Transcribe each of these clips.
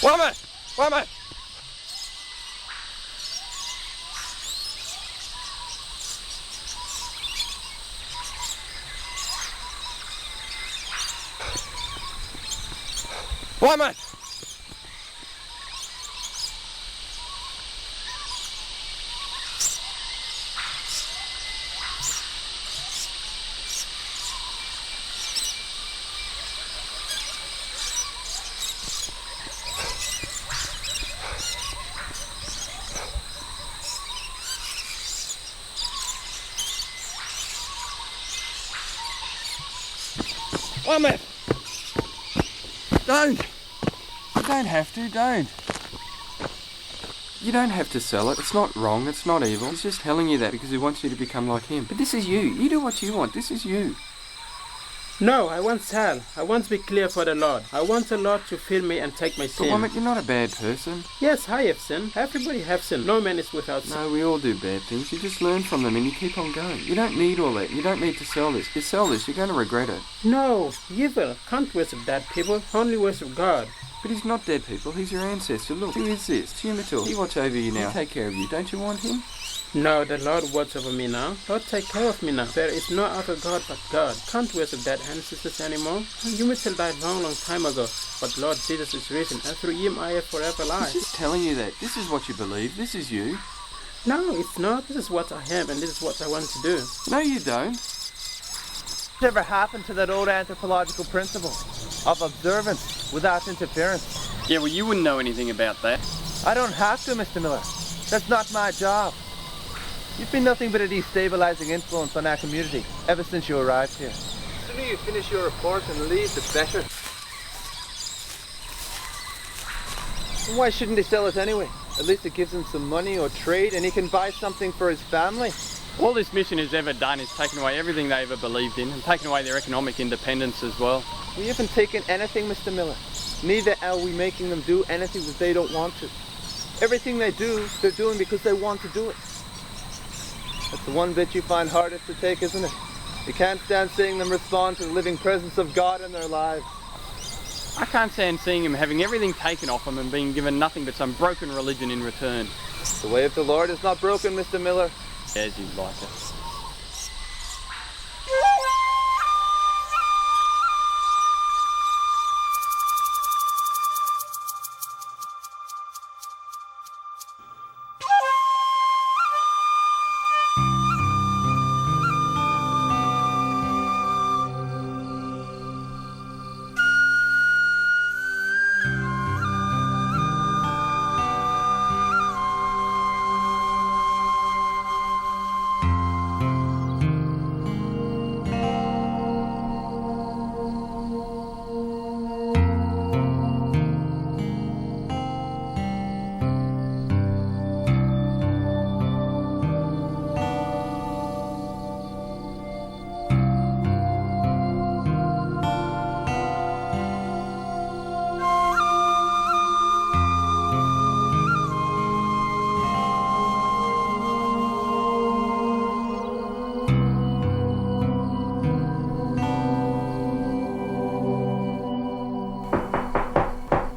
Wait a minute! Wait a minute! Wait a minute! Wait a minute! Don't! You don't have to, don't. You don't have to sell it. It's not wrong, it's not evil. He's just telling you that because he wants you to become like him. But this is you. You do what you want. This is you. No, I won't sell. I want to be clear for the Lord. I want the Lord to fill me and take my sin. But Womet, you're not a bad person. Yes, I have sinned. Everybody have sinned. No man is without sin. No, we all do bad things. You just learn from them and you keep on going. You don't need all that. You don't need to sell this. You sell this, you're going to regret it. No, evil can't worship dead people. Only worship God. But he's not dead, people. He's your ancestor. Look, who is this? Tumatul. He watch over you now. He'll take care of you. Don't you want him? No, the Lord watch over me now. Lord take care of me now. There is no other God but God. Can't worship dead ancestors anymore. You must have died long time ago. But Lord Jesus is risen, and through him I have forever life. He's just telling you that. This is what you believe. This is you. No, it's not. This is what I am, and this is what I want to do. No, you don't. Whatever happened to that old anthropological principle of observance without interference? Yeah, well, you wouldn't know anything about that. I don't have to, Mr. Miller. That's not my job. You've been nothing but a destabilizing influence on our community ever since you arrived here. The sooner you finish your report and leave, the better. And why shouldn't he sell it anyway? At least it gives him some money or trade and he can buy something for his family. All this mission has ever done is taken away everything they ever believed in and taken away their economic independence as well. We haven't taken anything, Mr. Miller. Neither are we making them do anything that they don't want to. Everything they do, they're doing because they want to do it. That's the one bit you find hardest to take, isn't it? You can't stand seeing them respond to the living presence of God in their lives. I can't stand seeing him having everything taken off him and being given nothing but some broken religion in return. The way of the Lord is not broken, Mr. Miller. As you like it.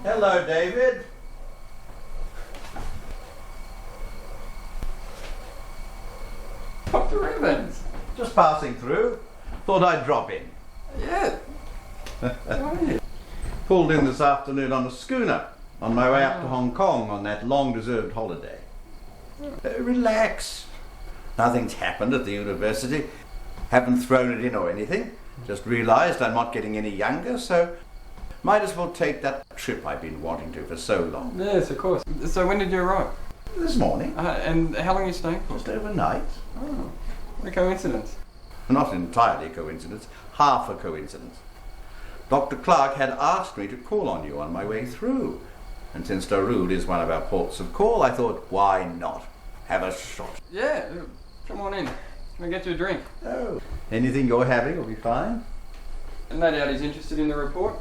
Hello, David. Dr. Evans. Just passing through. Thought I'd drop in. Yeah. How are you? Pulled in this afternoon on a schooner on my way up to Hong Kong on that long-deserved holiday. Relax. Nothing's happened at the university. Haven't thrown it in or anything. Just realised I'm not getting any younger, so might as well take that trip I've been wanting to for so long. Yes, of course. So when did you arrive? This morning. And how long are you staying for? Just overnight. Oh, what a coincidence. Not entirely a coincidence, half a coincidence. Dr. Clark had asked me to call on you on my way through. And since Darude is one of our ports of call, I thought, why not? Have a shot. Yeah, come on in. Can I get you a drink? Oh, anything you're having will be fine. No doubt he's interested in the report.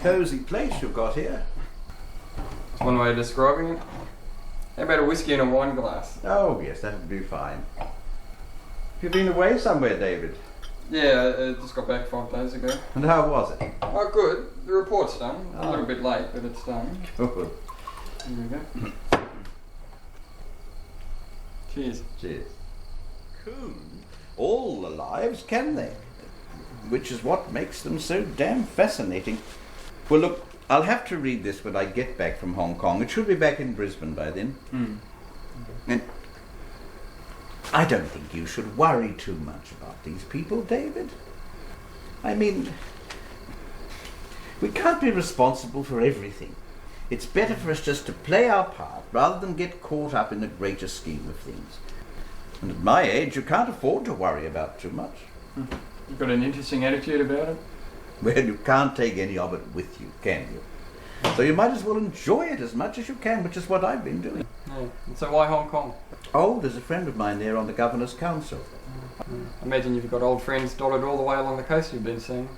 Cosy place you've got here. That's one way of describing it. How about a whiskey and a wine glass? Oh yes, that would be fine. You've been away somewhere, David. Yeah, I just got back 5 days ago. And how was it? Oh, good. The report's done. A little bit late, but it's done. Good. Here we go. Cheers. Cheers. Coons all the lives, can they? Which is what makes them so damn fascinating. Well, look, I'll have to read this when I get back from Hong Kong. It should be back in Brisbane by then. And I don't think you should worry too much about these people, David. I mean, we can't be responsible for everything. It's better for us just to play our part rather than get caught up in the greater scheme of things. And at my age, you can't afford to worry about too much. You've got an interesting attitude about it. Well, you can't take any of it with you, can you? So you might as well enjoy it as much as you can, which is what I've been doing. Yeah. And so why Hong Kong? Oh, there's a friend of mine there on the Governor's Council. I imagine you've got old friends dotted all the way along the coast you've been seeing.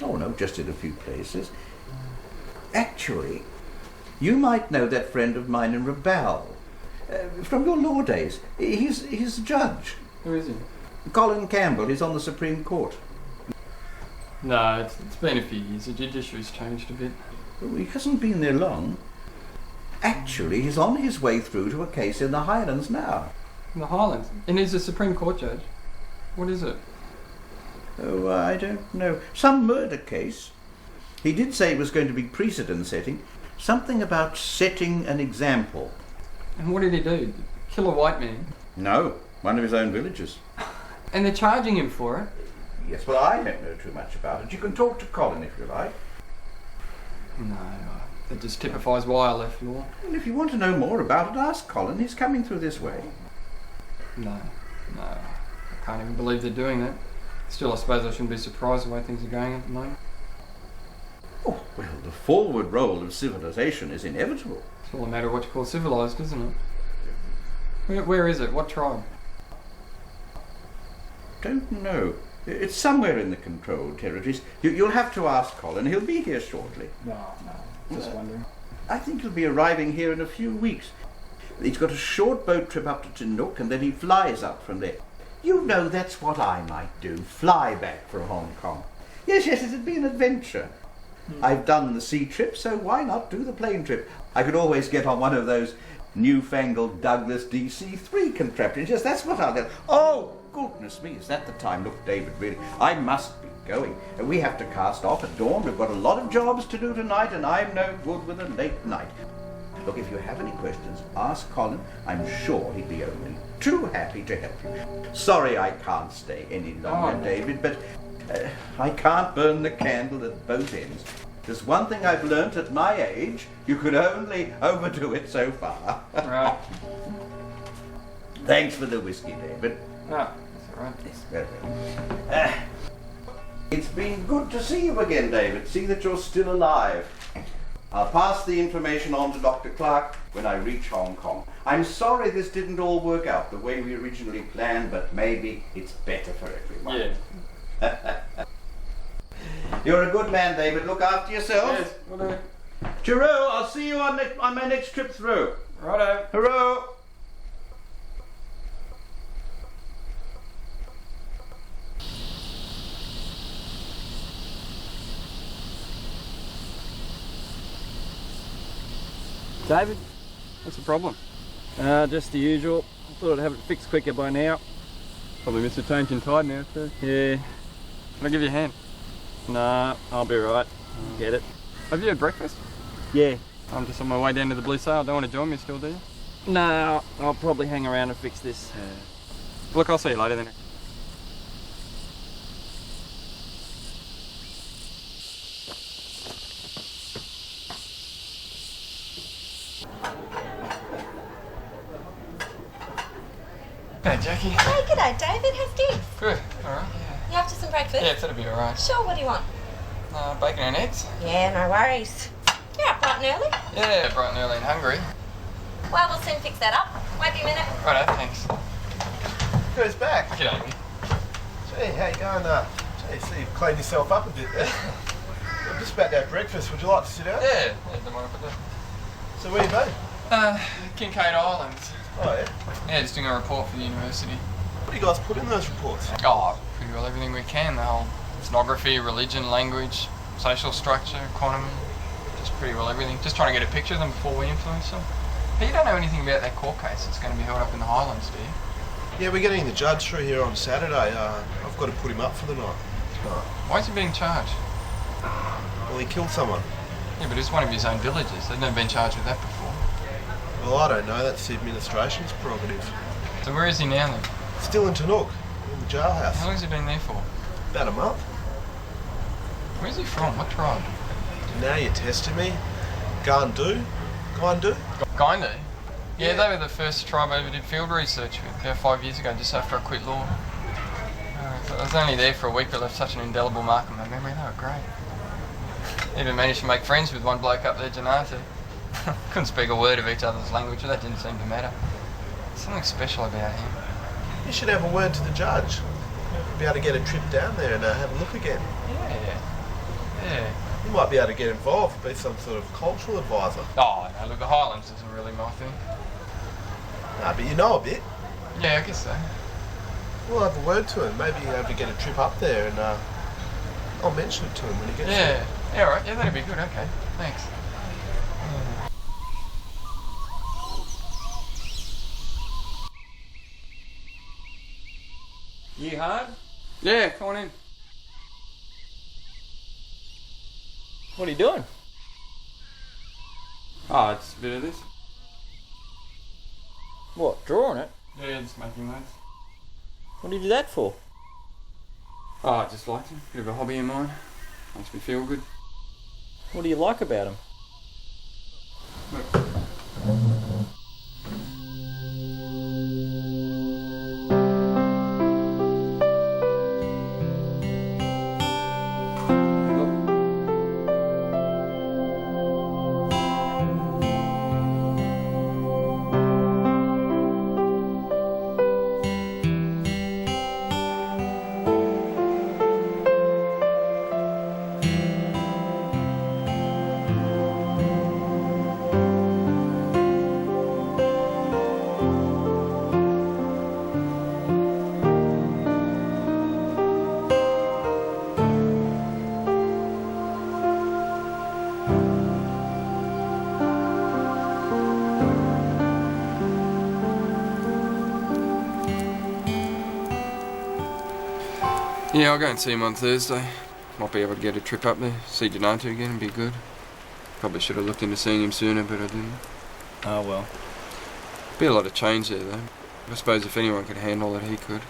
Oh, no, just in a few places. Actually, you might know that friend of mine in Rabaul. From your law days. He's a judge. Who is he? Colin Campbell. He's on the Supreme Court. No, it's been a few years. The judiciary's changed a bit. He hasn't been there long. Actually, he's on his way through to a case in the Highlands now. In the Highlands? And he's a Supreme Court judge? What is it? Oh, I don't know. Some murder case. He did say it was going to be precedent setting. Something about setting an example. And what did he do? Kill a white man? No, one of his own villagers. And they're charging him for it? Yes, well, I don't know too much about it. You can talk to Colin if you like. No, that just typifies wildlife law. Well, if you want to know more about it, ask Colin. He's coming through this way. No, I can't even believe they're doing that. Still, I suppose I shouldn't be surprised the way things are going at the moment. Oh, well, the forward roll of civilization is inevitable. It's all a matter of what you call civilised, isn't it? Where is it? What tribe? Don't know. It's somewhere in the controlled territories. You'll have to ask Colin. He'll be here shortly. No, just wondering. I think he'll be arriving here in a few weeks. He's got a short boat trip up to Chinook and then he flies up from there. You know, that's what I might do. Fly back from Hong Kong. Yes, it'd be an adventure. I've done the sea trip, so why not do the plane trip? I could always get on one of those newfangled Douglas DC-3 contraptions. Yes, that's what I'll do. Oh, goodness me, is that the time? Look, David, really, I must be going. We have to cast off at dawn. We've got a lot of jobs to do tonight, and I'm no good with a late night. Look, if you have any questions, ask Colin. I'm sure he'd be only too happy to help you. Sorry I can't stay any longer, David, but I can't burn the candle at both ends. There's one thing I've learnt at my age. You could only overdo it so far. Right. Thanks for the whiskey, David. No, that's all right. Yes, very well. It's been good to see you again, David. See that you're still alive. I'll pass the information on to Dr. Clark when I reach Hong Kong. I'm sorry this didn't all work out the way we originally planned, but maybe it's better for everyone. Yeah. You're a good man, David. Look after yourself. Yes, will do. Cheerio, I'll see you on my next trip through. Righto. Hurrah! David, what's the problem? Just the usual. I thought I'd have it fixed quicker by now. Probably missed a change in tide now too. Yeah. Can I give you a hand? Nah, I'll be right. Get it. Have you had breakfast? Yeah. I'm just on my way down to the Blue Sail. Don't want to join me still, do you? No, I'll probably hang around and fix this. Look, I'll see you later then. Hey, Jackie. Hey, g'day, David. How's things? Good. All right. Yeah. You after some breakfast? Yeah, that'll be all right. Sure, what do you want? Bacon and eggs. Yeah, no worries. You're up bright and early? Yeah, bright and early and hungry. Well, we'll soon fix that up. Won't be a minute. Righto, thanks. Who's back? G'day. Gee, how you going? Gee, so you've cleaned yourself up a bit there. I'm just about to have breakfast. Would you like to sit down? Yeah, don't mind if I do. So where you been? Kincaid Islands. Oh, yeah. Yeah, just doing a report for the university. What do you guys put in those reports? Oh, pretty well, everything we can, the whole ethnography, religion, language, social structure, economy, just pretty well everything. Just trying to get a picture of them before we influence them. Hey, you don't know anything about that court case that's going to be held up in the Highlands, do you? Yeah, we're getting the judge through here on Saturday. I've got to put him up for the night. Why is he being charged? Well, he killed someone. Yeah, but it's one of his own villages. They've never been charged with that before. Well, I don't know. That's the administration's prerogative. So where is he now then? Still in Tanook, in the jailhouse. How long has he been there for? About a month. Where's he from? What tribe? Now you're testing me. Gandu? Guinea? Yeah, they were the first tribe I ever did field research with, about 5 years ago, just after I quit law. I was only there for a week, but left such an indelible mark on my memory. They were great. Even managed to make friends with one bloke up there, Jainantu. Couldn't speak a word of each other's language, but that didn't seem to matter. Something special about him. You should have a word to the judge. Be able to get a trip down there and have a look again. Yeah. You might be able to get involved, be some sort of cultural advisor. Oh, no, look, the Highlands isn't really my thing. Nah, but you know a bit. Yeah, I guess so. We'll have a word to him. Maybe you'll have to get a trip up there and I'll mention it to him when he gets there. Yeah, all right. Yeah, that'd be good. Okay, thanks. You hard? Yeah, come on in. What are you doing? Oh, it's a bit of this. What, drawing it? Yeah, just making notes. What do you do that for? Oh, I just like it. Bit of a hobby of mine. Makes me feel good. What do you like about them? Look. Yeah, I'll go and see him on Thursday. Might be able to get a trip up there, see Jainantu again and be good. Probably should have looked into seeing him sooner, but I didn't. Oh well. Be a lot of change there though. I suppose if anyone could handle it, he could.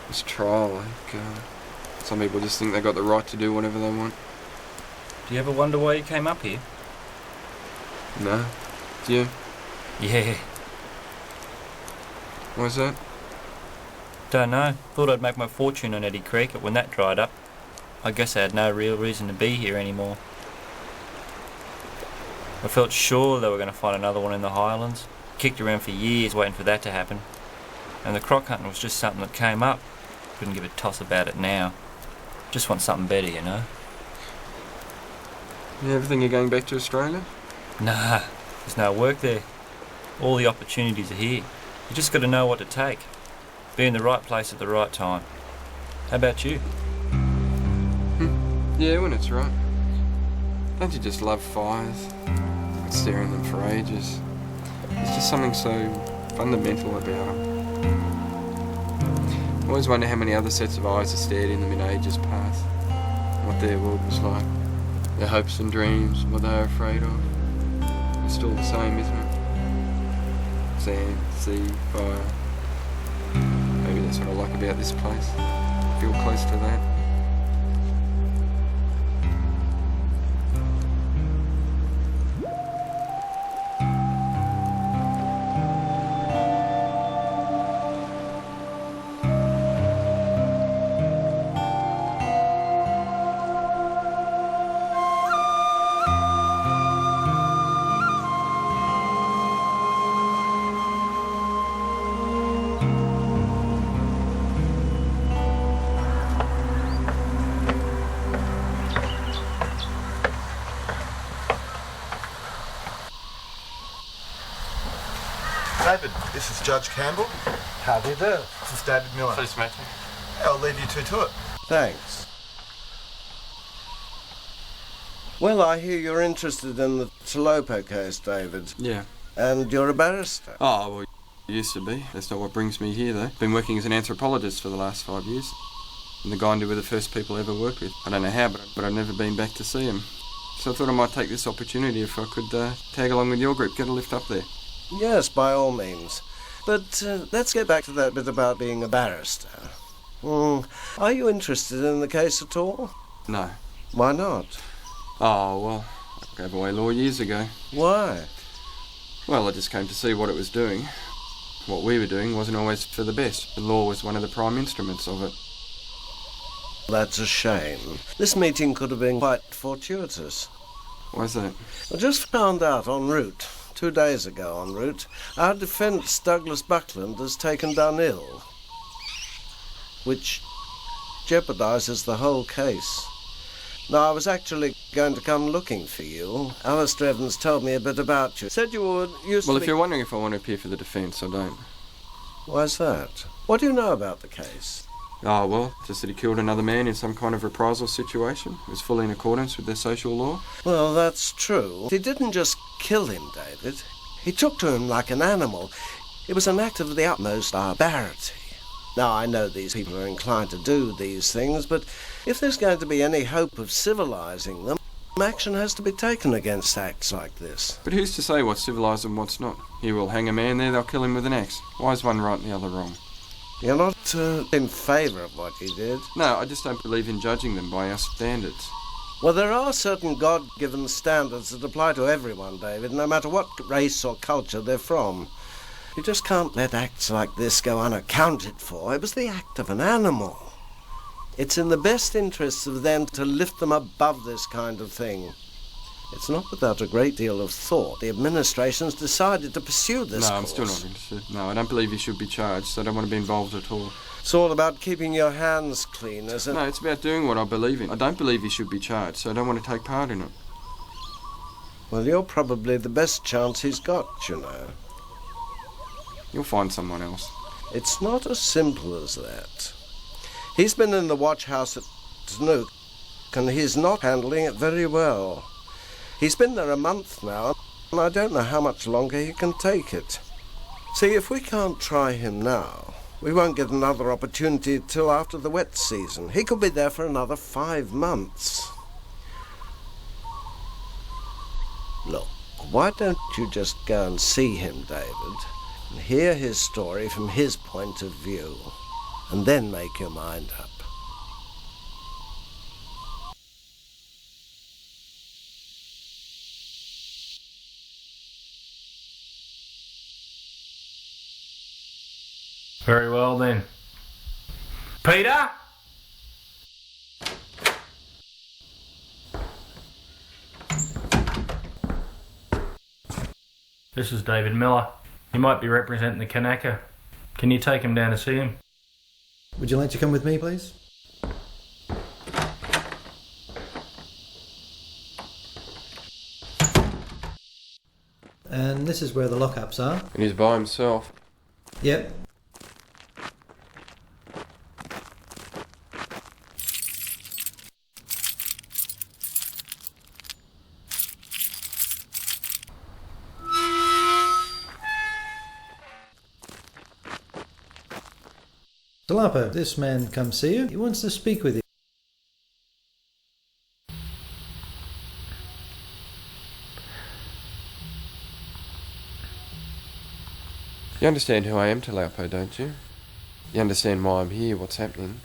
This trial, like, some people just think they've got the right to do whatever they want. Do you ever wonder why you came up here? No. Do you? Yeah. Why's that? Don't know. Thought I'd make my fortune on Eddie Creek, but when that dried up, I guess I had no real reason to be here anymore. I felt sure they were going to find another one in the Highlands. Kicked around for years waiting for that to happen. And the croc hunting was just something that came up. Couldn't give a toss about it now. Just want something better, you know? You ever think you're going back to Australia? Nah, there's no work there. All the opportunities are here. You just got to know what to take. Be in the right place at the right time. How about you? Yeah, when it's right. Don't you just love fires? Been staring at them for ages. There's just something so fundamental about them. I always wonder how many other sets of eyes have stared in them in ages past. What their world was like. Their hopes and dreams, what they were afraid of. It's still the same, isn't it? Sand, sea, fire. Maybe that's what I like about this place. Feel close to that. David, this is Judge Campbell. How do you do? This is David Miller. Please, mate. Our leave you two to it. Thanks. Well, I hear you're interested in the Talopo case, David. Yeah. And you're a barrister. Oh, well, used to be. That's not what brings me here, though. Been working as an anthropologist for the last 5 years. And the Guinea were the first people I ever worked with. I don't know how, but I've never been back to see them. So I thought I might take this opportunity if I could tag along with your group, get a lift up there. Yes, by all means. But let's get back to that bit about being a barrister. Are you interested in the case at all? No. Why not? Oh, well, I gave away law years ago. Why? Well, I just came to see what it was doing. What we were doing wasn't always for the best. The law was one of the prime instruments of it. That's a shame. This meeting could have been quite fortuitous. Why's that? I just found out en route, 2 days ago en route, our defence, Douglas Buckland, has taken down ill, which jeopardises the whole case. Now, I was actually going to come looking for you. Alistair Evans told me a bit about you. Said you were used to Well, be... if you're wondering if I want to appear for the defence, I don't. Why's that? What do you know about the case? Oh, well, just that he killed another man in some kind of reprisal situation. It was fully in accordance with their social law. Well, that's true. He didn't just kill him, David. He took to him like an animal. It was an act of the utmost barbarity. Now, I know these people are inclined to do these things, but if there's going to be any hope of civilising them, action has to be taken against acts like this. But who's to say what's civilised and what's not? Here we'll hang a man there, they'll kill him with an axe. Why is one right and the other wrong? You're not in favour of what he did? No, I just don't believe in judging them by our standards. Well, there are certain God-given standards that apply to everyone, David, no matter what race or culture they're from. You just can't let acts like this go unaccounted for. It was the act of an animal. It's in the best interests of them to lift them above this kind of thing. It's not without a great deal of thought the administration's decided to pursue this No, I'm course. still not interested. No, I don't believe he should be charged, so I don't want to be involved at all. It's all about keeping your hands clean, isn't it? No, it's about doing what I believe in. I don't believe he should be charged, so I don't want to take part in it. Well, you're probably the best chance he's got, you know. You'll find someone else. It's not as simple as that. He's been in the watch house at Snook, and he's not handling it very well. He's been there a month now, and I don't know how much longer he can take it. See, if we can't try him now, we won't get another opportunity till after the wet season. He could be there for another 5 months. Look, why don't you just go and see him, David, and hear his story from his point of view, and then make your mind up. Very well then. Peter? This is David Miller. He might be representing the Kanaka. Can you take him down to see him? Would you like to come with me, please? And this is where the lockups are. And he's by himself. Yep. Talapo, this man come see you. He wants to speak with you. You understand who I am, Talaupo, don't you? You understand why I'm here, what's happening.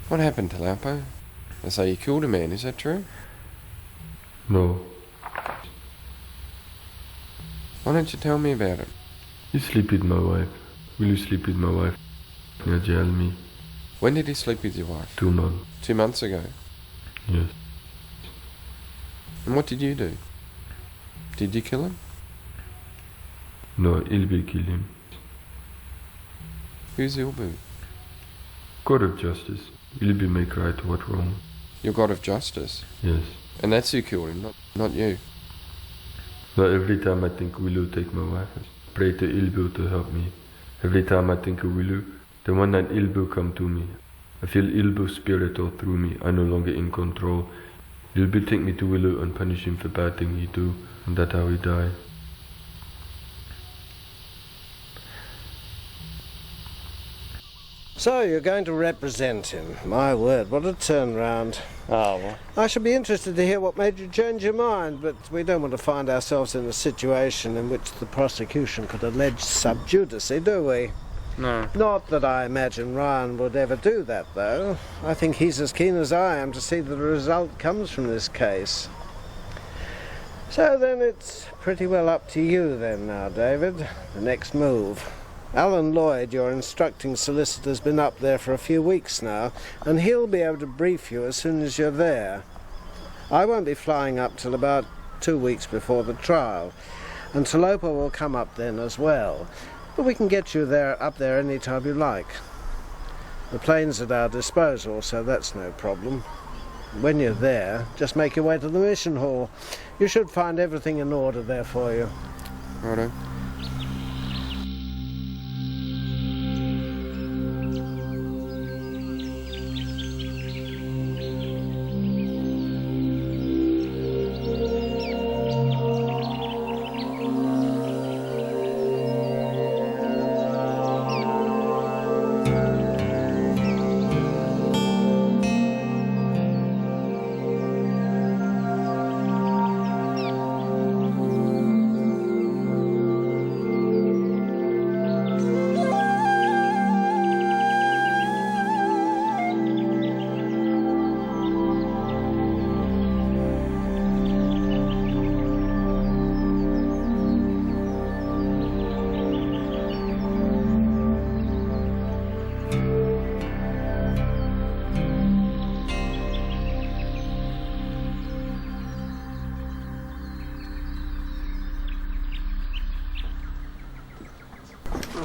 What happened, Talaupo? They say you killed a man, is that true? No. Why don't you tell me about it? You sleep with my wife. Will you sleep with my wife? Yeah, jail me. When did he sleep with your wife? 2 months. 2 months ago. Yes. And what did you do? Did you kill him? No, Ilbi kill him. Who's Ilbu? God of justice. Ilbi make right what wrong. Your God of justice? Yes. And that's who killed him, not you. Now every time I think will you take my wife, I pray to Ilbu to help me. Every time I think of Wilu, the one night Ilbu come to me. I feel Ilbu's spirit all through me. I'm no longer in control. Ilbu take me to Wilu and punish him for bad thing he do, and that's how he die. So you're going to represent him. My word, what a turnaround. Oh, well. I should be interested to hear what made you change your mind, but we don't want to find ourselves in a situation in which the prosecution could allege sub judice, do we? No. Not that I imagine Ryan would ever do that, though. I think he's as keen as I am to see that the result comes from this case. So then it's pretty well up to you then now, David. The next move. Alan Lloyd, your instructing solicitor, has been up there for a few weeks now, and he'll be able to brief you as soon as you're there. I won't be flying up till about 2 weeks before the trial, and Talopa will come up then as well. But we can get you up there any time you like. The plane's at our disposal, so that's no problem. When you're there, just make your way to the mission hall. You should find everything in order there for you. Righto.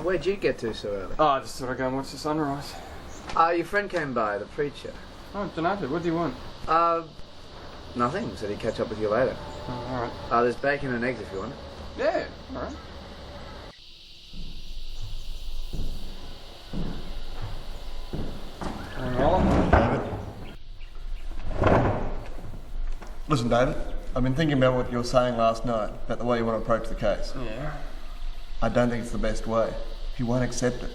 Where'd you get to so early? Oh, I just thought I'd go and watch the sunrise. Your friend came by, the preacher. Oh, Jainantu, what do you want? Nothing. Said he'd catch up with you later. Oh, alright. There's bacon and eggs if you want it. Yeah, alright. David. Listen, David, I've been thinking about what you were saying last night, about the way you want to approach the case. Yeah. I don't think it's the best way. You won't accept it.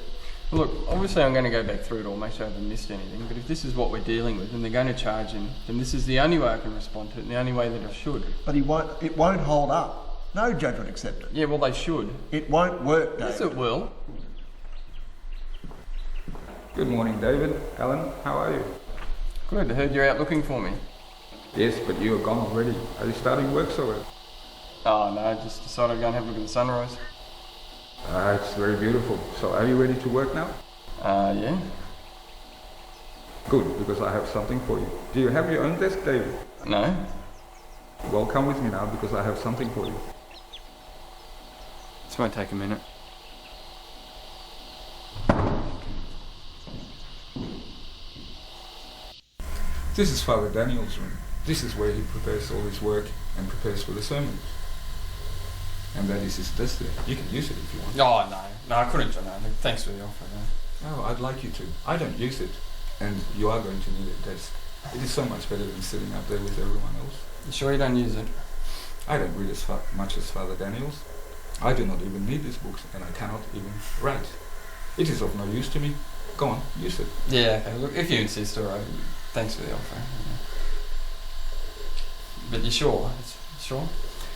Well, look, obviously I'm going to go back through it all, make sure I haven't missed anything, but if this is what we're dealing with and they're going to charge him, then this is the only way I can respond to it and the only way that I should. But it won't hold up. No judge would accept it. Yeah, well, they should. It won't work, David. Yes, it will. Good morning, David. Alan, how are you? Good, I heard you're out looking for me. Yes, but you are gone already. Are you starting work so early? Oh, no, I just decided to go and have a look at the sunrise. It's very beautiful. So are you ready to work now? Yeah. Good, because I have something for you. Do you have your own desk, David? No. Well, come with me now, because I have something for you. This might take a minute. This is Father Daniel's room. This is where he prepares all his work and prepares for the sermons. And that is his desk there. You can use it if you want. Oh, no. No, I couldn't, John. Thanks for the offer. No, I'd like you to. I don't use it. And you are going to need a desk. It is so much better than sitting up there with everyone else. You sure you don't use it? I don't read as much as Father Daniel's. I do not even need these books, and I cannot even write. It is of no use to me. Go on, use it. Yeah, okay. Look, if you insist, all right. Thanks for the offer. But you sure? Sure?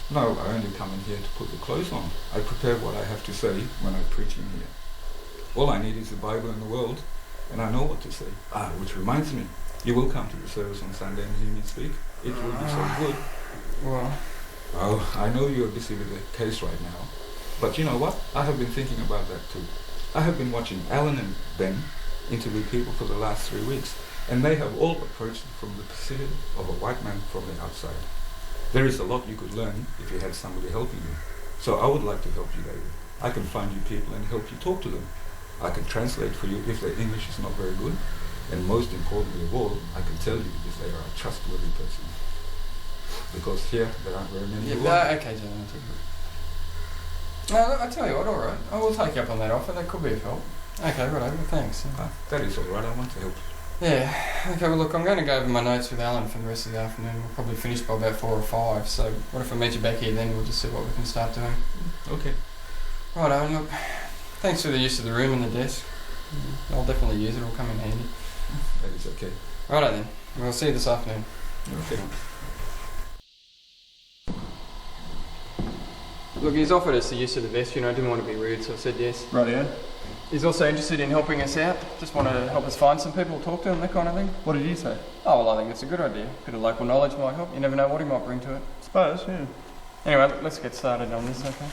No, I only come in here to put the clothes on. I prepare what I have to say when I preach in here. All I need is the Bible and the world, and I know what to say. Which reminds me, you will come to the service on Sunday and hear me speak. It will be so good. Well, oh, I know you're busy with the case right now, but you know what? I have been thinking about that too. I have been watching Alan and Ben interview people for the last 3 weeks, and they have all approached it from the position of a white man from the outside. There is a lot you could learn if you had somebody helping you. So I would like to help you, David. I can find you people and help you talk to them. I can translate for you if their English is not very good. And most importantly of all, I can tell you if they are a trustworthy person. Because here, there aren't very many. Yeah, okay, John. No, I tell you what, alright. I will take you up on that offer. That could be of help. Okay, right over. Thanks. That is alright, I want to help. Yeah. Okay, well look, I'm going to go over my notes with Alan for the rest of the afternoon. We'll probably finish by about 4 or 5, so what if I meet you back here then? We'll just see what we can start doing. Okay. Right, Owen, look, thanks for the use of the room and the desk. I'll definitely use it, it'll come in handy. That is okay. Righto then, we'll see you this afternoon. Okay. Look, he's offered us the use of the vestry and I didn't want to be rude, so I said yes. Rightio. He's also interested in helping us out. Just wanted to help us find some people to talk to and that kind of thing. What did you say? Oh, well, I think it's a good idea. A bit of local knowledge might help. You never know what he might bring to it. Suppose, yeah. Anyway, let's get started on this, okay?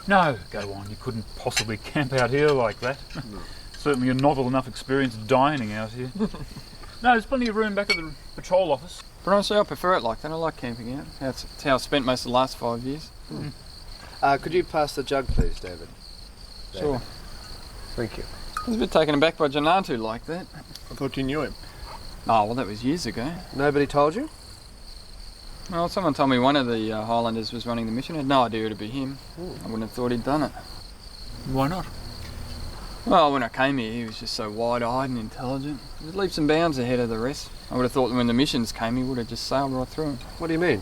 No, go on. You couldn't possibly camp out here like that. Certainly a novel enough experience dining out here. No, there's plenty of room back at the patrol office. But honestly, I prefer it like that. I like camping out. It's how I've spent most of the last 5 years. Could you pass the jug, please, David? Sure. Thank you. I was a bit taken aback by Jainantu like that. I thought you knew him. Oh, well, that was years ago. Nobody told you? Well, someone told me one of the Highlanders was running the mission. I had no idea it'd be him. I wouldn't have thought he'd done it. Why not? Well, when I came here, he was just so wide-eyed and intelligent. He was leaps and bounds ahead of the rest. I would have thought that when the missions came, he would have just sailed right through them. What do you mean?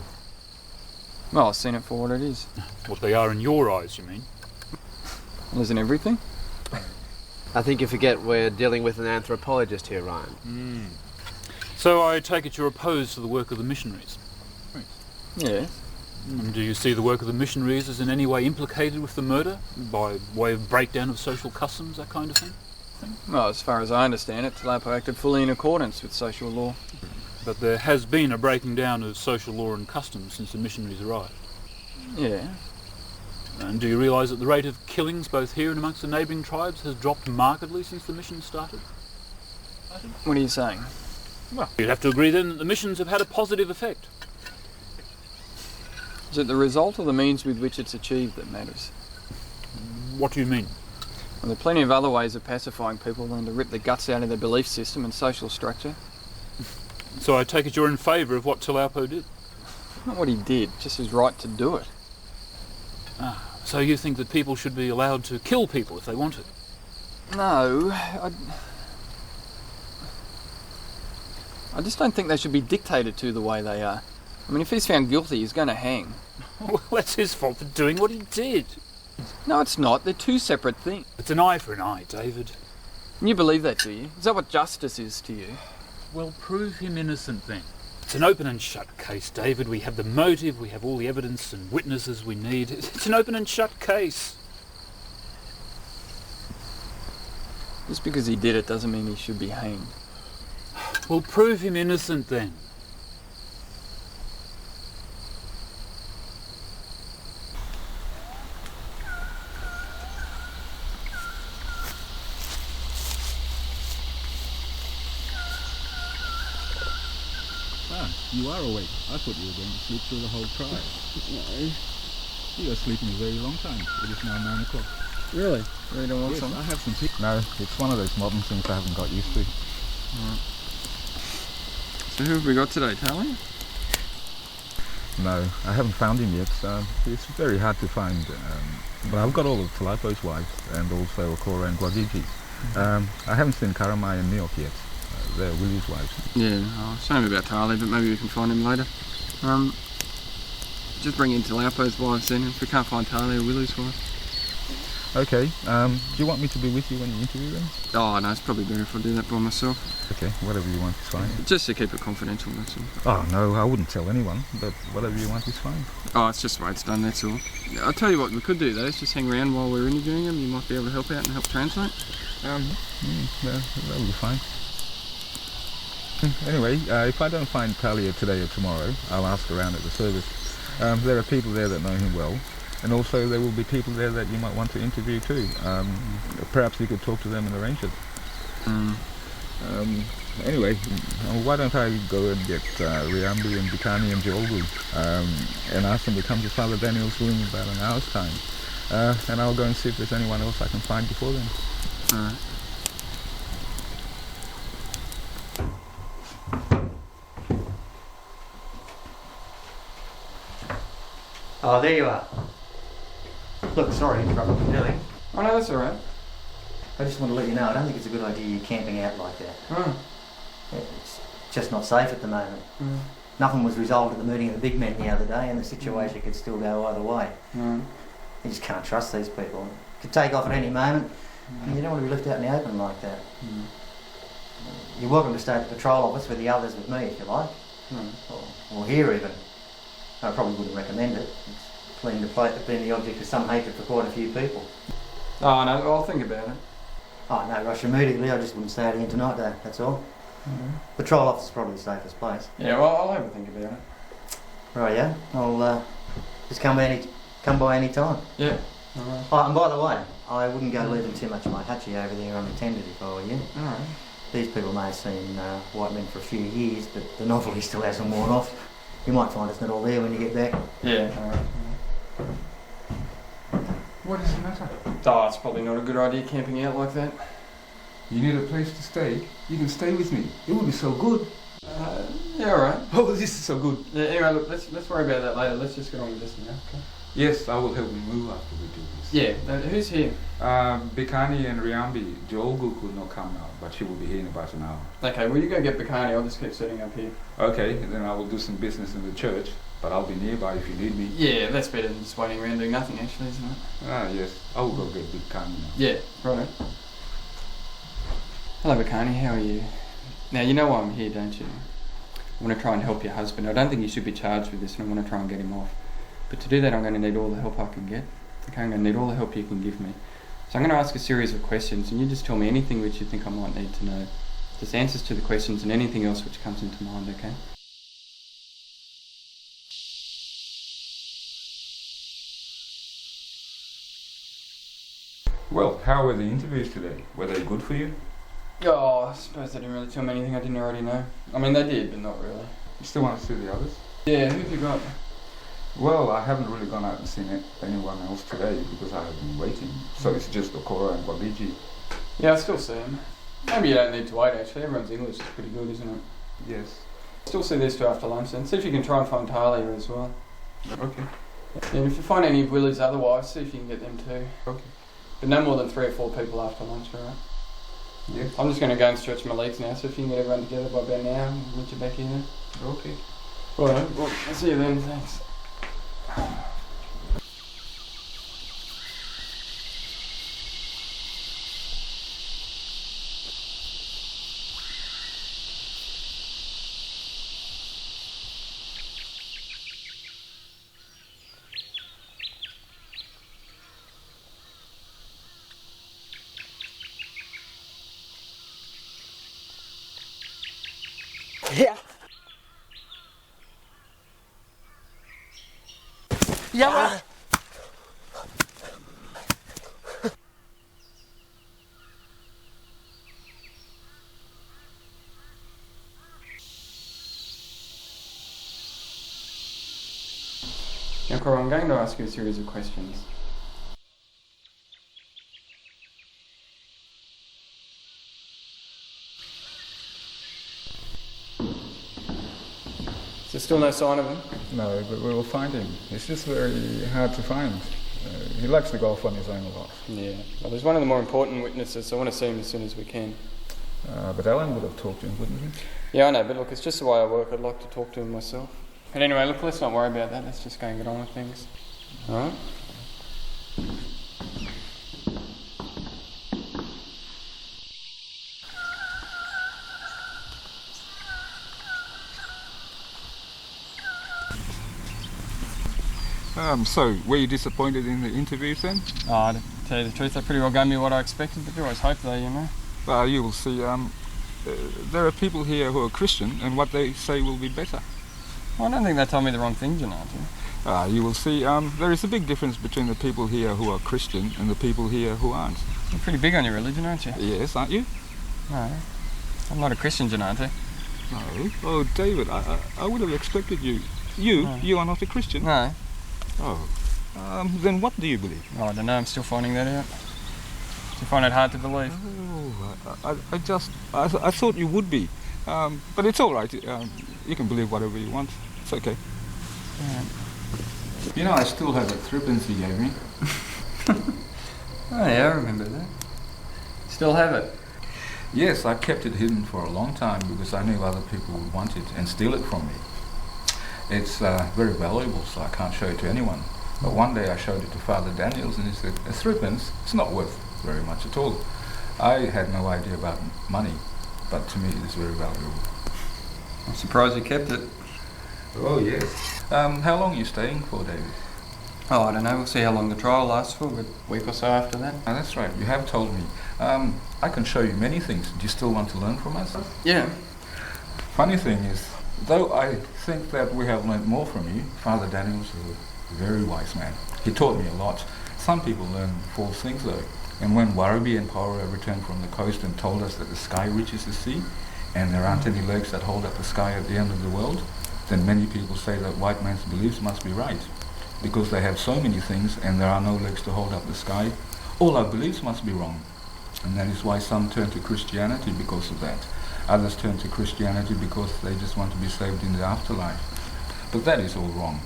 Well, I've seen it for what it is. What they are in your eyes, you mean? Well, isn't everything? I think you forget we're dealing with an anthropologist here, Ryan. So I take it you're opposed to the work of the missionaries? Yeah. And do you see the work of the missionaries as in any way implicated with the murder? By way of breakdown of social customs, that kind of thing? Well, as far as I understand it, Tulapo acted fully in accordance with social law. But there has been a breaking down of social law and customs since the missionaries arrived. Yeah. And do you realise that the rate of killings both here and amongst the neighbouring tribes has dropped markedly since the mission started? What are you saying? Well, you'd have to agree then that the missions have had a positive effect. Is it the result or the means with which it's achieved that matters? What do you mean? Well, there are plenty of other ways of pacifying people than to rip the guts out of their belief system and social structure. So I take it you're in favour of what Tulapo did? Not what he did, just his right to do it. So you think that people should be allowed to kill people if they want to? No, I just don't think they should be dictated to the way they are. I mean, if he's found guilty, he's going to hang. Well, that's his fault for doing what he did. No, it's not. They're two separate things. It's an eye for an eye, David. And you believe that, do you? Is that what justice is to you? Well, prove him innocent then. It's an open and shut case, David. We have the motive, we have all the evidence and witnesses we need. It's an open and shut case. Just because he did it doesn't mean he should be hanged. Well, prove him innocent then. You are awake. I thought you were going to sleep through the whole trial. No. You are sleeping a very long time. It is now 9 o'clock. Really? Really don't want Yes, something? I have some tea. No, it's one of those modern things I haven't got used to. Right. So who have we got today, Tally? No, I haven't found him yet. It's very hard to find. But I've got all of Tulapo's wives and also Okora and Guagigi. I haven't seen Karamai and Neok yet. They're Willie's wives. Yeah, shame about Tali, but maybe we can find him later. Just bring in Tulapo's wives then, if we can't find Tali or Willie's wife. Okay, do you want me to be with you when you interview them? Oh no, it's probably better if I do that by myself. Okay, whatever you want is fine. Just to keep it confidential, that's all. Oh no, I wouldn't tell anyone, but whatever you want is fine. Oh, it's just the way it's done, that's all. I'll tell you what we could do though, is just hang around while we're interviewing them. You might be able to help out and help translate. Yeah, that'll be fine. Anyway, if I don't find Talia today or tomorrow, I'll ask around at the service. There are people there that know him well, and also there will be people there that you might want to interview too. Perhaps you could talk to them and arrange it. Anyway, why don't I go and get Riambi and Bikani and Jolgu and ask them to come to Father Daniel's room in about an hour's time, and I'll go and see if there's anyone else I can find before then. Alright. Oh, there you are. Look, sorry to interrupt what you're doing. Oh no, that's alright. I just want to let you know, I don't think it's a good idea you camping out like that. Oh. It's just not safe at the moment. Mm. Nothing was resolved at the meeting of the big men the other day, and the situation could still go either way. Mm. You just can't trust these people. It could take off at any moment, and you don't want to be left out in the open like that. Mm. You're welcome to stay at the patrol office with the others with me if you like. Or here even. I probably wouldn't recommend it. It's clean the plate, been the object of some hatred for quite a few people. Oh no, I'll think about it. Oh, no rush immediately. I just wouldn't stay out here tonight, though. That's all. Patrol office is probably the safest place. Yeah, well, I'll have a think about it. Right, yeah. I'll just come by any time. Yeah. Alright. Oh, and by the way, I wouldn't go leaving too much of my hutchie over there unattended if I were you. Alright. These people may have seen white men for a few years, but the novelty still hasn't worn off. You might find it's not all there when you get back. Yeah. Alright. What is the matter? Oh, it's probably not a good idea camping out like that. You need a place to stay? You can stay with me. It will be so good. Yeah, alright. Oh, this is so good. Yeah, anyway, look, let's worry about that later. Let's just get on with this now, okay? Yes, I will help you move after we do this. Yeah, who's here? Bikani and Riambi. Joelgu could not come now, but she will be here in about an hour. Okay, well you go get Bikani, I'll just keep setting up here. Okay, and then I will do some business in the church, but I'll be nearby if you need me. Yeah, that's better than just waiting around doing nothing actually, isn't it? Ah, yes. I will go get Bikani now. Yeah, right. Hello Bikani, how are you? Now you know why I'm here, don't you? I want to try and help your husband. I don't think you should be charged with this and I want to try and get him off. But to do that I'm going to need all the help I can get. Okay, I'm going to need all the help you can give me. So I'm going to ask a series of questions and you just tell me anything which you think I might need to know. Just answers to the questions and anything else which comes into mind, okay? Well, how were the interviews today? Were they good for you? Oh, I suppose they didn't really tell me anything I didn't already know. I mean, they did, but not really. You still want to see the others? Yeah, who have you got? Well, I haven't really gone out and seen anyone else today because I have been waiting. So it's just Okora and Babiji. Yeah, I still see them. Maybe you don't need to wait actually, everyone's English is pretty good, isn't it? Yes. Still see these two after lunch then. See if you can try and find Talia as well. Okay. And if you find any of Willie's other wives, see if you can get them too. Okay. But no more than 3 or 4 people after lunch, alright? Yeah. I'm just going to go and stretch my legs now, so if you can get everyone together by about now, I'll meet you back here then. Okay. Alright, well, I'll see you then, thanks. Yeah. Yeah. Now, Cora, I'm going to ask you a series of questions. Is there still no sign of him? No, but we will find him. It's just very hard to find. He likes to golf on his own a lot. Yeah. Well, he's one of the more important witnesses, so I want to see him as soon as we can. But Alan would have talked to him, wouldn't he? Yeah, I know, but look, it's just the way I work. I'd like to talk to him myself. But anyway, look, let's not worry about that. Let's just go and get on with things. Alright? So, were you disappointed in the interviews then? Oh, to tell you the truth, they pretty well gave me what I expected, but you always hope though, you know. Well, you will see. There are people here who are Christian, and what they say will be better. Well, I don't think they told me the wrong thing, Jainantu. You will see. There is a big difference between the people here who are Christian and the people here who aren't. You're pretty big on your religion, aren't you? Yes, aren't you? No, I'm not a Christian, Jainantu. No. Oh, David, I would have expected you. You are not a Christian. No. Oh. Then what do you believe? Oh, I don't know. I'm still finding that out. Still find it hard to believe. Oh, I thought you would be. But it's all right. You can believe whatever you want. It's okay. Yeah. You know, I still have that threepence he gave me. Oh yeah, I remember that. Still have it? Yes, I kept it hidden for a long time because I knew other people would want it and steal it from me. It's very valuable, so I can't show it to anyone. But one day I showed it to Father Daniels and he said, a threepence, it's not worth very much at all. I had no idea about money, but to me it is very valuable. I'm surprised you kept it. Oh yes. How long are you staying for, David? Oh, I don't know. We'll see how long the trial lasts for, but a week or so after that. Oh, that's right. You have told me. I can show you many things. Do you still want to learn from us? Yeah. Funny thing is, though I think that we have learned more from you, Father Daniels is a very wise man. He taught me a lot. Some people learn false things though. And when Warraby and Paura returned from the coast and told us that the sky reaches the sea, and there aren't any legs that hold up the sky at the end of the world, then many people say that white man's beliefs must be right. Because they have so many things and there are no legs to hold up the sky, all our beliefs must be wrong. And that is why some turn to Christianity because of that. Others turn to Christianity because they just want to be saved in the afterlife. But that is all wrong.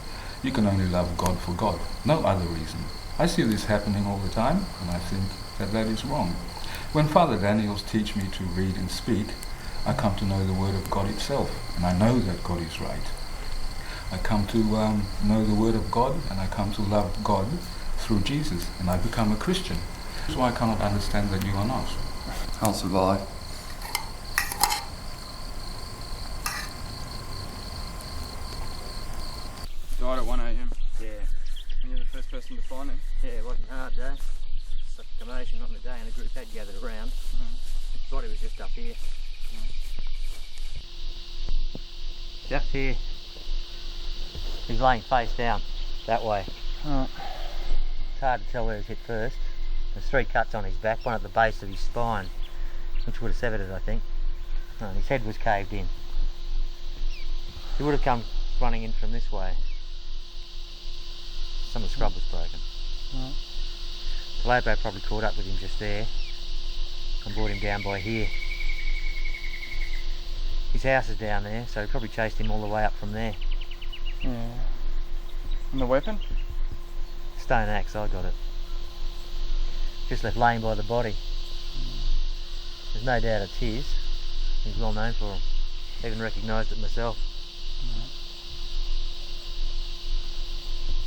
You can only love God for God, no other reason. I see this happening all the time, and I think that that is wrong. When Father Daniels teach me to read and speak, I come to know the Word of God itself, and I know that God is right. I come to know the Word of God, and I come to love God through Jesus, and I become a Christian. That's why I cannot understand that you are not. I'll survive. Died at 1 a.m. Yeah. You're the first person to find him. Yeah, it wasn't hard, Joe. Such a commotion on the day, and the group had gathered around. His body was just up here. Just here. He's laying face down, that way. It's hard to tell where he's hit first. There's 3 cuts on his back, one at the base of his spine, which would have severed it, I think. And his head was caved in. He would have come running in from this way. Some of the scrub was broken. The Lobo probably caught up with him just there and brought him down by here. His house is down there, so he probably chased him all the way up from there. Yeah. And the weapon? Stone axe, I got it. Just left laying by the body. There's no doubt it's his. He's well known for him. Even recognised it myself.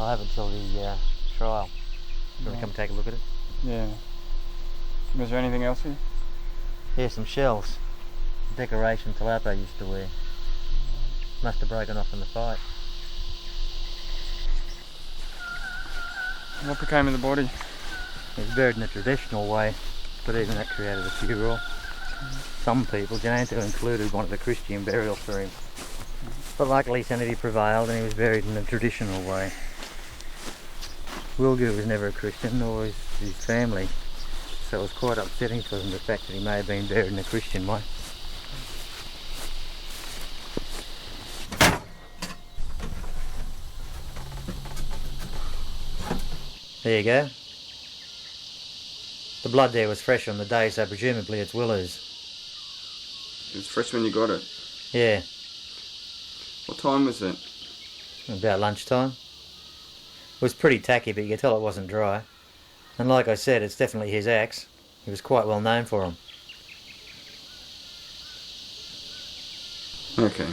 I'll have it until the trial. You want to come and take a look at it? Yeah. Was there anything else here? Yeah, some shells. Decoration Talapo used to wear. Must have broken off in the fight. What became of the body? It was buried in the traditional way, but even that created a furore. Some people, Jainantu included, wanted a Christian burial for him. But luckily sanity prevailed and he was buried in the traditional way. Wilgu was never a Christian, nor was his family, so it was quite upsetting for them, the fact that he may have been buried in a Christian way. There you go. The blood there was fresh on the day, so presumably it's Willow's. It was fresh when you got it? Yeah. What time was it? About lunchtime. It was pretty tacky, but you could tell it wasn't dry. And like I said, it's definitely his axe. He was quite well known for them. Okay.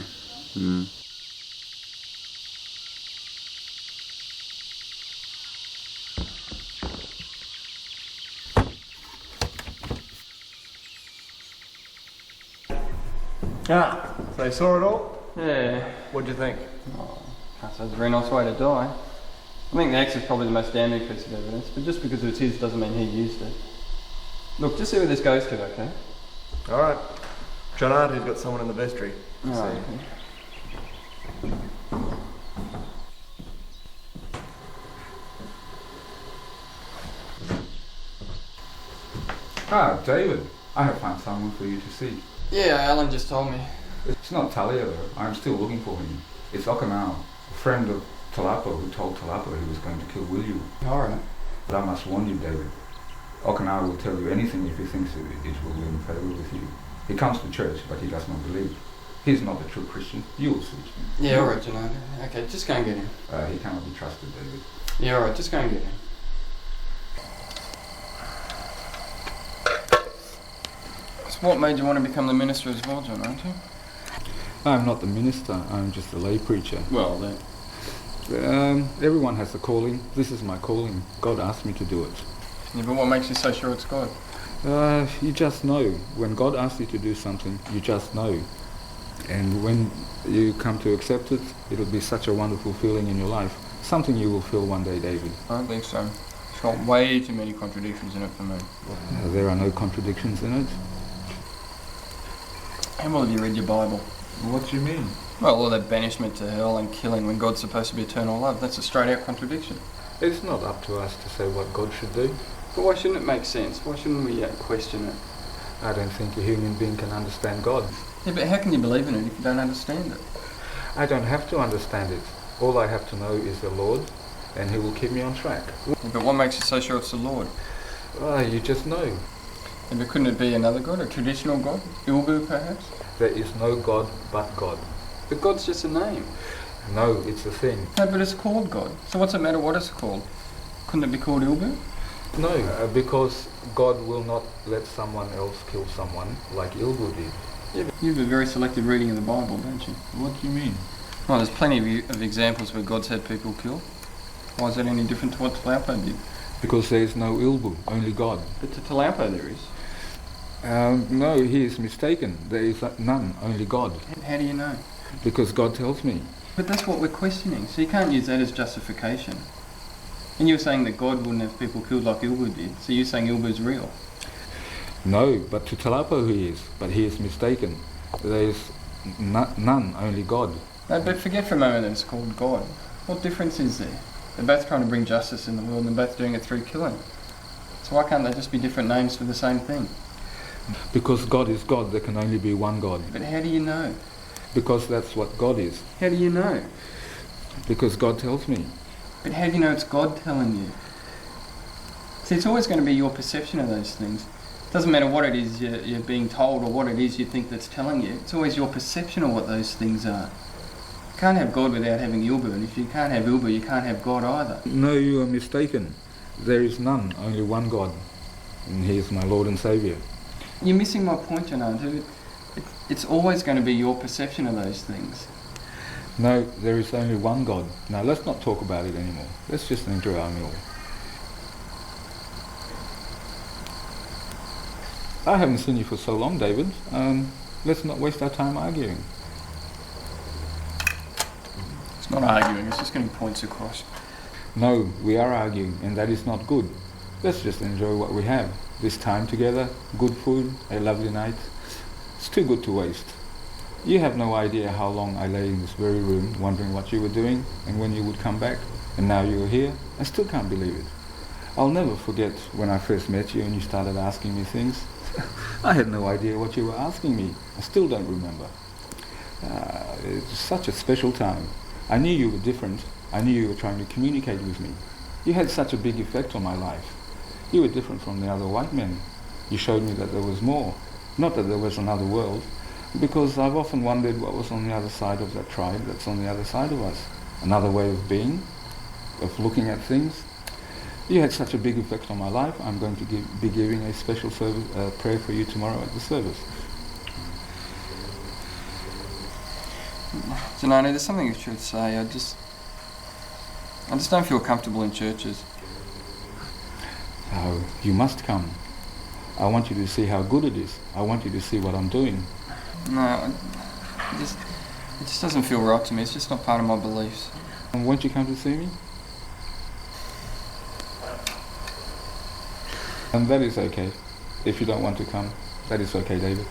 Ah, so you saw it all? Yeah. What'd you think? Oh, that's a very nice way to die. I think the axe is probably the most damning piece of evidence, but just because it's his doesn't mean he used it. Look, just see where this goes to, okay? Alright. Jainantu's got someone in the vestry. Alright. Ah, David, I have found someone for you to see. Yeah, Alan just told me. It's not Talia though, I'm still looking for him. It's Okanao, a friend of Talapo who told Talapo he was going to kill Williu. Alright. But I must warn you, David. Okanao will tell you anything if he thinks it will be in favour with you. He comes to church, but he does not believe. He's not a true Christian. You'll see. Yeah, alright, Jainantu. Okay, just go and get him. He cannot be trusted, David. Yeah, alright, just go and get him. So what made you want to become the minister as well, Jainantu? I'm not the minister, I'm just a lay preacher. Well, then. Everyone has a calling. This is my calling. God asked me to do it. Yeah, but what makes you so sure it's God? You just know. When God asks you to do something, you just know. And when you come to accept it, it'll be such a wonderful feeling in your life. Something you will feel one day, David. I don't think so. It's got way too many contradictions in it for me. There are no contradictions in it. How well have you read your Bible? What do you mean? Well, all that banishment to hell and killing when God's supposed to be eternal love, that's a straight out contradiction. It's not up to us to say what God should do. But why shouldn't it make sense? Why shouldn't we question it? I don't think a human being can understand God. Yeah, but how can you believe in it if you don't understand it? I don't have to understand it. All I have to know is the Lord, and He will keep me on track. Yeah, but what makes you so sure it's the Lord? You just know. Yeah, but couldn't it be another God, a traditional God? Ilbu, perhaps? There is no God but God. But God's just a name. No, it's a thing. No, but it's called God. So what's it matter what it's called? Couldn't it be called Ilbu? No, because God will not let someone else kill someone like Ilbu did. Yeah, but you have a very selective reading of the Bible, don't you? What do you mean? Well, there's plenty of examples where God's had people killed. Why is that any different to what Talaupo did? Because there is no Ilbu, only God. But to Talaupo there is. No, he is mistaken. There is none, only God. How do you know? Because God tells me. But that's what we're questioning, so you can't use that as justification. And you're saying that God wouldn't have people killed like Ilbu did, so you're saying Ilbu's real. No, but to Talaupo he is, but he is mistaken. There is none, only God. No, but forget for a moment that it's called God. What difference is there? They're both trying to bring justice in the world and they're both doing it through killing. So why can't they just be different names for the same thing? Because God is God, there can only be one God. But how do you know? Because that's what God is. How do you know? Because God tells me. But how do you know it's God telling you? See, it's always going to be your perception of those things. It doesn't matter what it is you're being told or what it is you think that's telling you. It's always your perception of what those things are. You can't have God without having Ilbu, and if you can't have Ilbu, you can't have God either. No, you are mistaken. There is none, only one God, and He is my Lord and Saviour. You're missing my point, Jainantu. It's always going to be your perception of those things. No, there is only one God. Now let's not talk about it anymore. Let's just enjoy our meal. I haven't seen you for so long, David. Let's not waste our time arguing. It's not arguing, it's just getting points across. No, we are arguing, and that is not good. Let's just enjoy what we have. This time together, good food, a lovely night. It's too good to waste. You have no idea how long I lay in this very room wondering what you were doing and when you would come back, and now you're here. I still can't believe it. I'll never forget when I first met you and you started asking me things. I had no idea what you were asking me. I still don't remember. It's such a special time. I knew you were different. I knew you were trying to communicate with me. You had such a big effect on my life. You were different from the other white men. You showed me that there was more. Not that there was another world, because I've often wondered what was on the other side of that tribe that's on the other side of us. Another way of being, of looking at things. You had such a big effect on my life. I'm going to be giving a special service, prayer for you tomorrow at the service. Jainantu, there's something you should say. I just don't feel comfortable in churches. Oh, you must come. I want you to see how good it is. I want you to see what I'm doing. No, it just doesn't feel right to me. It's just not part of my beliefs. And won't you come to see me? And that is okay. If you don't want to come, that is okay, David.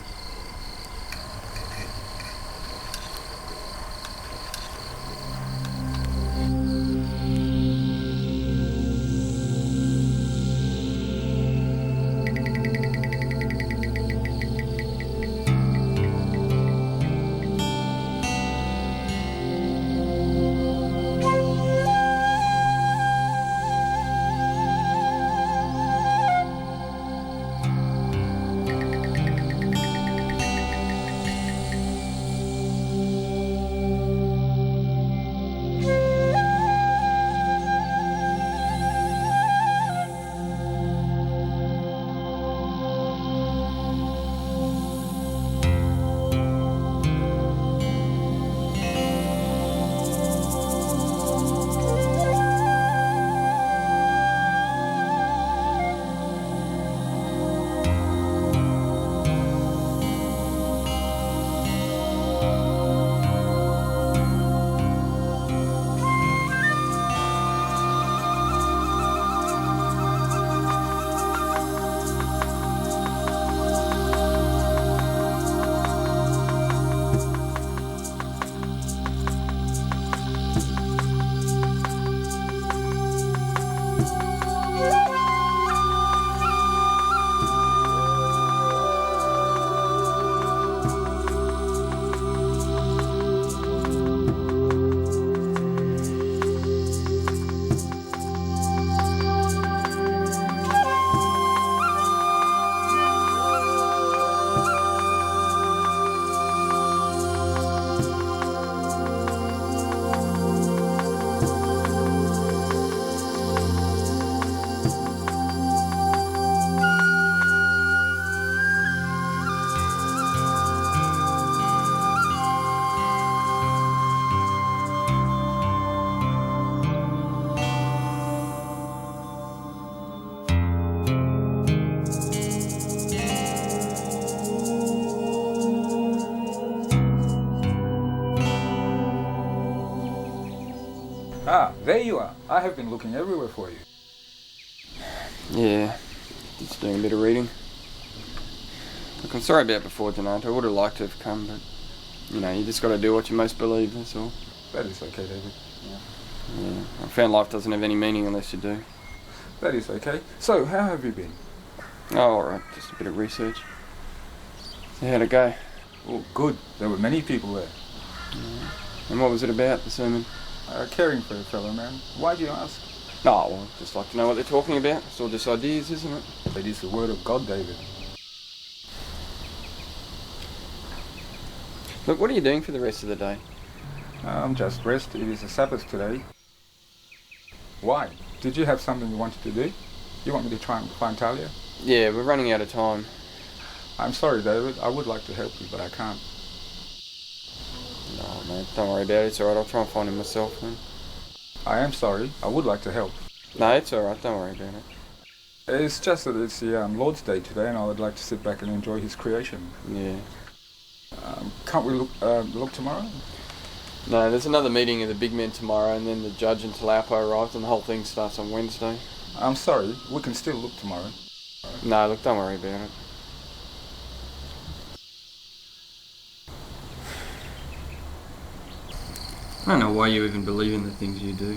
There you are. I have been looking everywhere for you. Yeah, just doing a bit of reading. Look, I'm sorry about before, Jainantu. I would have liked to have come, but, you know, you just got to do what you most believe, that's all. That is okay, David. Yeah, I found life doesn't have any meaning unless you do. That is okay. So, how have you been? Oh, alright, just a bit of research. So how'd it go? Oh, good. There were many people there. Yeah. And what was it about, the sermon? Caring for a fellow man. Why do you ask? Oh, well, just like to know what they're talking about. It's all just ideas, isn't it? It is the word of God, David. Look, what are you doing for the rest of the day? Just rest. It is a Sabbath today. Why? Did you have something you wanted to do? You want me to try and find Talia? Yeah, we're running out of time. I'm sorry, David. I would like to help you, but I can't. No, mate, don't worry about it. It's alright. I'll try and find him myself, then. I am sorry. I would like to help. No, it's alright. Don't worry about it. It's just that it's the Lord's Day today, and I would like to sit back and enjoy His creation. Yeah. Can't we look tomorrow? No, there's another meeting of the big men tomorrow, and then the judge and Talaupo arrives, and the whole thing starts on Wednesday. I'm sorry. We can still look tomorrow. No, look, don't worry about it. I don't know why you even believe in the things you do.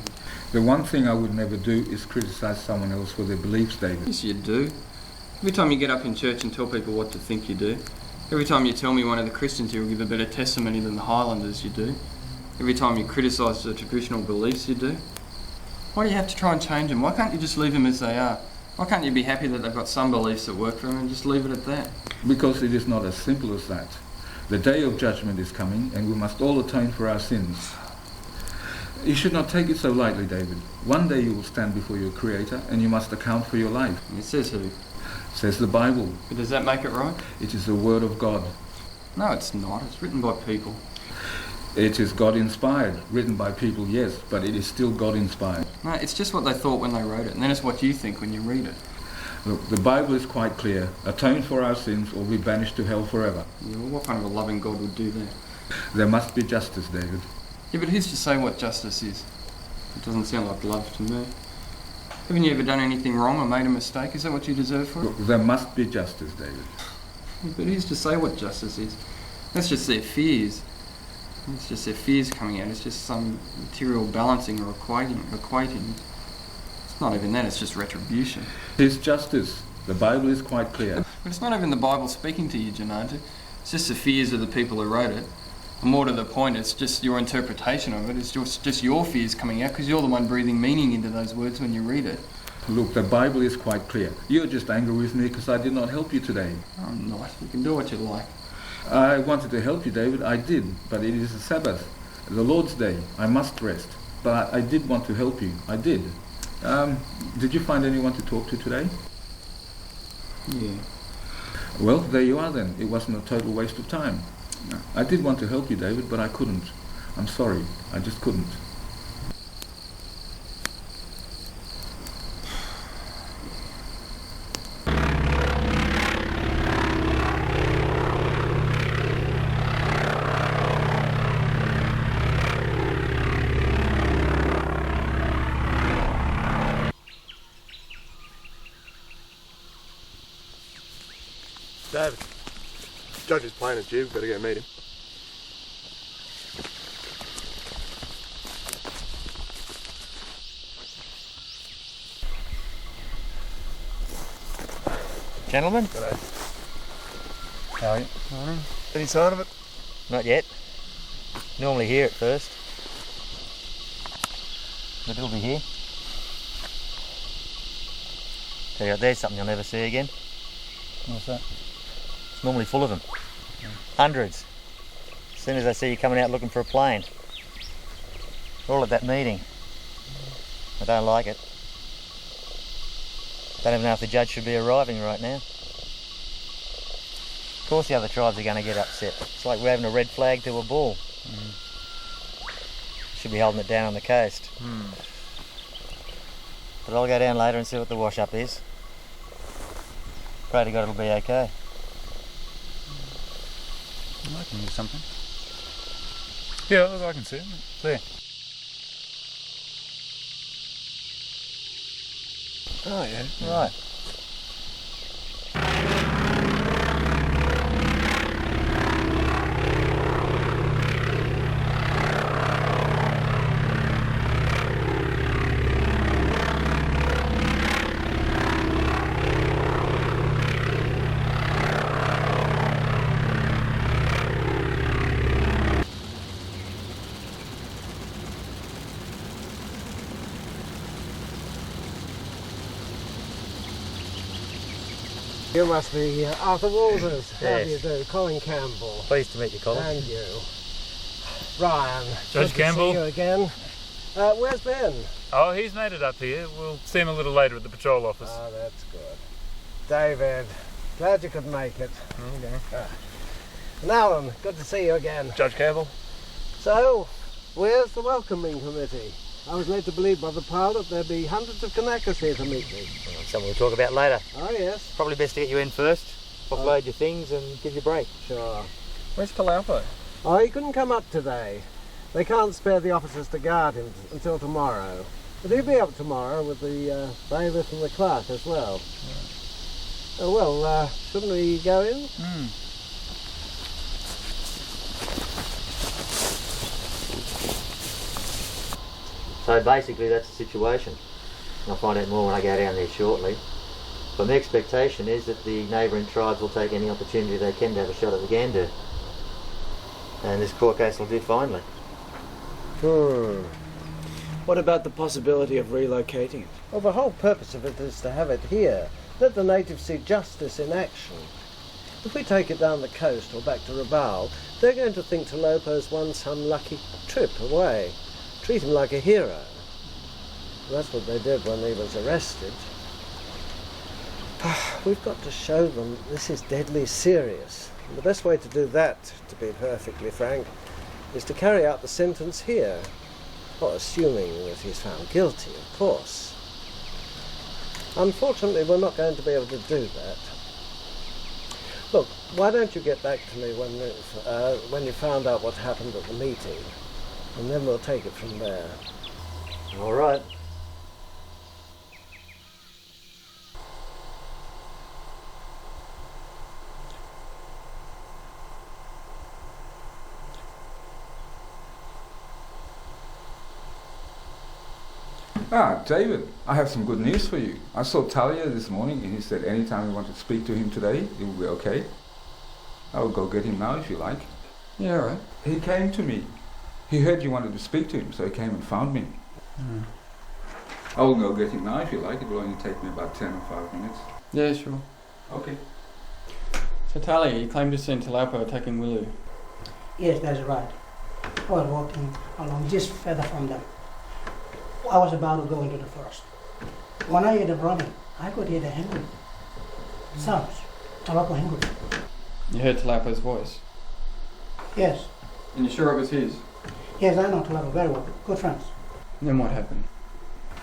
The one thing I would never do is criticize someone else for their beliefs, David. Yes, you do. Every time you get up in church and tell people what to think, you do. Every time you tell me one of the Christians here will give a better testimony than the Highlanders, you do. Every time you criticise the traditional beliefs, you do. Why do you have to try and change them? Why can't you just leave them as they are? Why can't you be happy that they've got some beliefs that work for them and just leave it at that? Because it is not as simple as that. The day of judgment is coming, and we must all atone for our sins. You should not take it so lightly, David. One day you will stand before your Creator, and you must account for your life. It says who? Says the Bible. But does that make it right? It is the Word of God. No, it's not. It's written by people. It is God-inspired, written by people, yes, but it is still God-inspired. No, it's just what they thought when they wrote it, and then it's what you think when you read it. Look, the Bible is quite clear. Atone for our sins or be banished to hell forever. Yeah, well, what kind of a loving God would do that? There must be justice, David. Yeah, but who's to say what justice is? It doesn't sound like love to me. Haven't you ever done anything wrong or made a mistake? Is that what you deserve for it? Look, there must be justice, David. Yeah, but who's to say what justice is? That's just their fears. It's just their fears coming out. It's just some material balancing or equating. It's not even that, it's just retribution. It's justice. The Bible is quite clear. But it's not even the Bible speaking to you, Jainantu. It's just the fears of the people who wrote it. And more to the point, it's just your interpretation of it. It's just your fears coming out because you're the one breathing meaning into those words when you read it. Look, the Bible is quite clear. You're just angry with me because I did not help you today. I'm not. You can do what you like. I wanted to help you, David. I did, but it is a Sabbath, the Lord's Day. I must rest. But I did want to help you. I did. Did you find anyone to talk to today? Yeah. Well, there you are then. It wasn't a total waste of time. I did want to help you, David, but I couldn't. I'm sorry. I just couldn't. David, Judge is playing a jib, better go meet him. Gentlemen? G'day. How are you? Morning. Any sign of it? Not yet. Normally here at first. But it'll be here. Tell you what, there's something you'll never see again. What's that? It's normally full of them. Hundreds. As soon as they see you coming out looking for a plane. They're all at that meeting. I don't like it. Don't even know if the judge should be arriving right now. Of course the other tribes are going to get upset. It's like we're having a red flag to a ball. Should be holding it down on the coast. But I'll go down later and see what the wash-up is. Pray to God it'll be okay. I can use something. Yeah, I can see it. There. Oh, yeah, right. You must be Arthur Walters. How do you do? Colin Campbell. Pleased to meet you, Colin. And you. Ryan. Judge good Campbell. To see you again. Where's Ben? Oh, he's made it up here. We'll see him a little later at the patrol office. Oh, that's good. David, glad you could make it. Okay. And Alan, good to see you again. Judge Campbell. So, where's the welcoming committee? I was led to believe by the pilot there'd be hundreds of Kanakas here to meet me. Well, something we'll talk about later. Oh, yes. Probably best to get you in first, offload your things and give you a break. Sure. Where's Talaupo? Oh, he couldn't come up today. They can't spare the officers to guard him until tomorrow. But he'll be up tomorrow with the bailiff and the clerk as well. Oh, well, shouldn't we go in? So basically that's the situation. I'll find out more when I go down there shortly. But my expectation is that the neighbouring tribes will take any opportunity they can to have a shot at the gander. And this court case will do finely. What about the possibility of relocating it? Well, the whole purpose of it is to have it here. Let the natives see justice in action. If we take it down the coast or back to Rabaul, they're going to think Talaupo's won some lucky trip away. Treat him like a hero. That's what they did when he was arrested. We've got to show them this is deadly serious. And the best way to do that, to be perfectly frank, is to carry out the sentence here. Well, assuming that he's found guilty, of course. Unfortunately, we're not going to be able to do that. Look, why don't you get back to me when you found out what happened at the meeting, and then we'll take it from there. All right. Ah, David, I have some good news for you. I saw Talia this morning and he said anytime you want to speak to him today, it will be okay. I will go get him now if you like. Yeah, all right. He came to me. He heard you wanted to speak to him, so he came and found me. I will go get him now if you like. It will only take me about 10 or 5 minutes. Yeah, sure. Okay. So Talia, you claim to see Talaupo attacking Willu. Yes, that's right. I was walking along just further from them. I was about to go into the forest. When I heard them running, I could hear the hungry sounds. Talaupo hungry. You heard Talaupo's voice? Yes. And you're sure it was his? Yes, I know Talaupo very well. Good friends. And then what happened?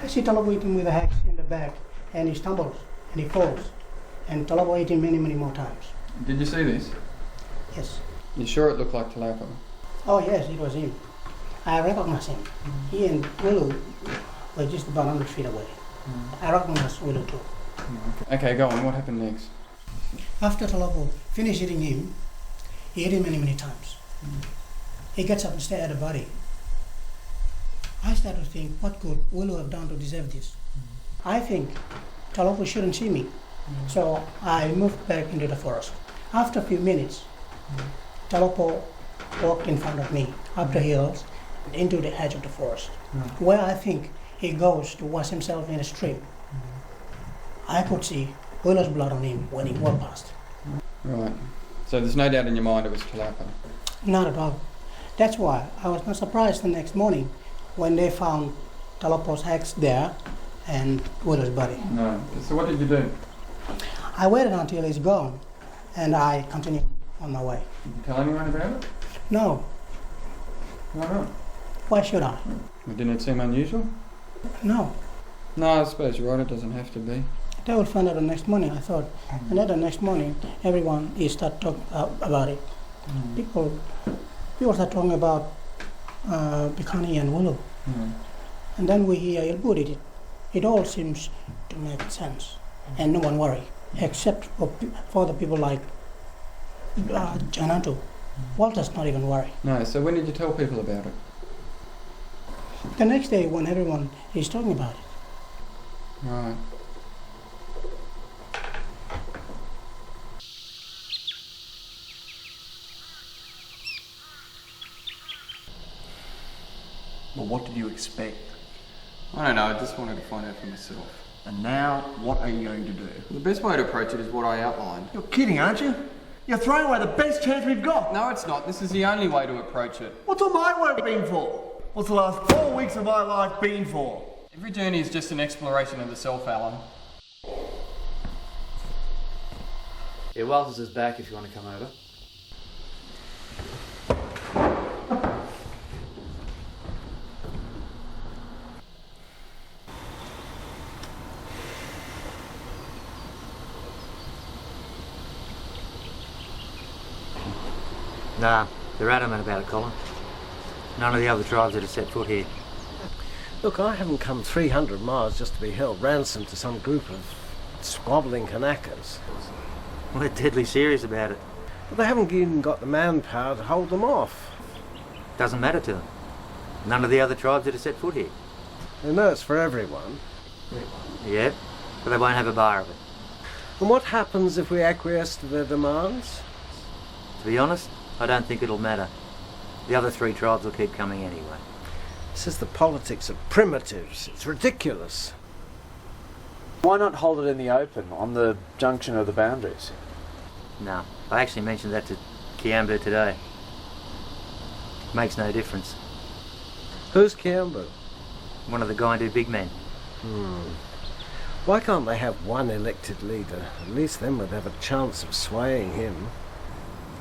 I see Talaupo hit him with a axe in the back, and he stumbles, and he falls. And Talaupo hit him many, many more times. Did you see this? Yes. You sure it looked like Talaupo? Oh yes, it was him. I recognized him. He and Willu were just about 100 feet away. I recognized Willu too. Okay, go on. What happened next? After Talaupo finished hitting him, he hit him many, many times. He gets up and stares at the body. I start to think, what could Willu have done to deserve this? I think Talaupo shouldn't see me. So I moved back into the forest. After a few minutes, Talaupo walked in front of me up the hills and into the edge of the forest, where I think he goes to wash himself in a stream. I could see Willu's blood on him when he walked past. Right. So there's no doubt in your mind it was Talaupo? Not at all. That's why I was not surprised the next morning when they found Talaupo's axe there and Willu's body. No. So what did you do? I waited until he's gone and I continued on my way. Did you tell anyone about it? No. Why not? Why should I? Well, didn't it seem unusual? No. No, I suppose you're right, it doesn't have to be. They will find out the next morning, I thought. And then the next morning, everyone start talking about it. People start talking about Bikani and Willu. And then we hear Ilbu did it. It all seems to make sense, and no one worry, except for the people like Jainantu. Walter's not even worry. No, so when did you tell people about it? The next day when everyone is talking about it. Right. Well, what did you expect? I don't know, I just wanted to find out for myself. And now, what are you going to do? The best way to approach it is what I outlined. You're kidding, aren't you? You're throwing away the best chance we've got. No, it's not. This is the only way to approach it. What's all my work been for? What's the last 4 weeks of my life been for? Every journey is just an exploration of the self, Alan. Yeah, Walters is back if you want to come over. Nah, they're adamant about it, Colin. None of the other tribes that have set foot here. Look, I haven't come 300 miles just to be held ransom to some group of squabbling Kanakas. Well, they're deadly serious about it. But they haven't even got the manpower to hold them off. Doesn't matter to them. None of the other tribes that have set foot here. They know it's for everyone. Yeah, but they won't have a bar of it. And what happens if we acquiesce to their demands? To be honest, I don't think it'll matter. The other 3 tribes will keep coming anyway. This is the politics of primitives. It's ridiculous. Why not hold it in the open, on the junction of the boundaries? No, I actually mentioned that to Kiamba today. Makes no difference. Who's Kiamba? One of the Guinea big men. Why can't they have one elected leader? At least then we'd have a chance of swaying him.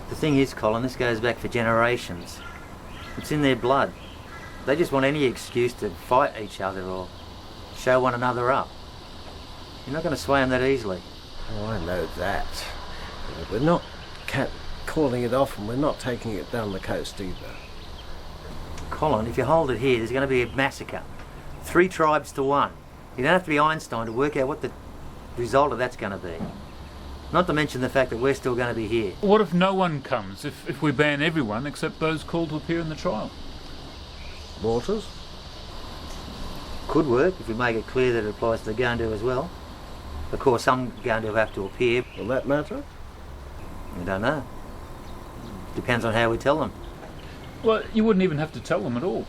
The thing is, Colin, this goes back for generations. It's in their blood. They just want any excuse to fight each other or show one another up. You're not going to sway them that easily. Oh, I know that. But we're not calling it off, and we're not taking it down the coast either. Colin, if you hold it here, there's going to be a massacre. 3 tribes to 1. You don't have to be Einstein to work out what the result of that's going to be. Not to mention the fact that we're still going to be here. What if no one comes, if we ban everyone except those called to appear in the trial? Walters? Could work if we make it clear that it applies to the Gandu as well. Of course, some Gandu have to appear. Will that matter? I don't know. Depends on how we tell them. Well, you wouldn't even have to tell them at all.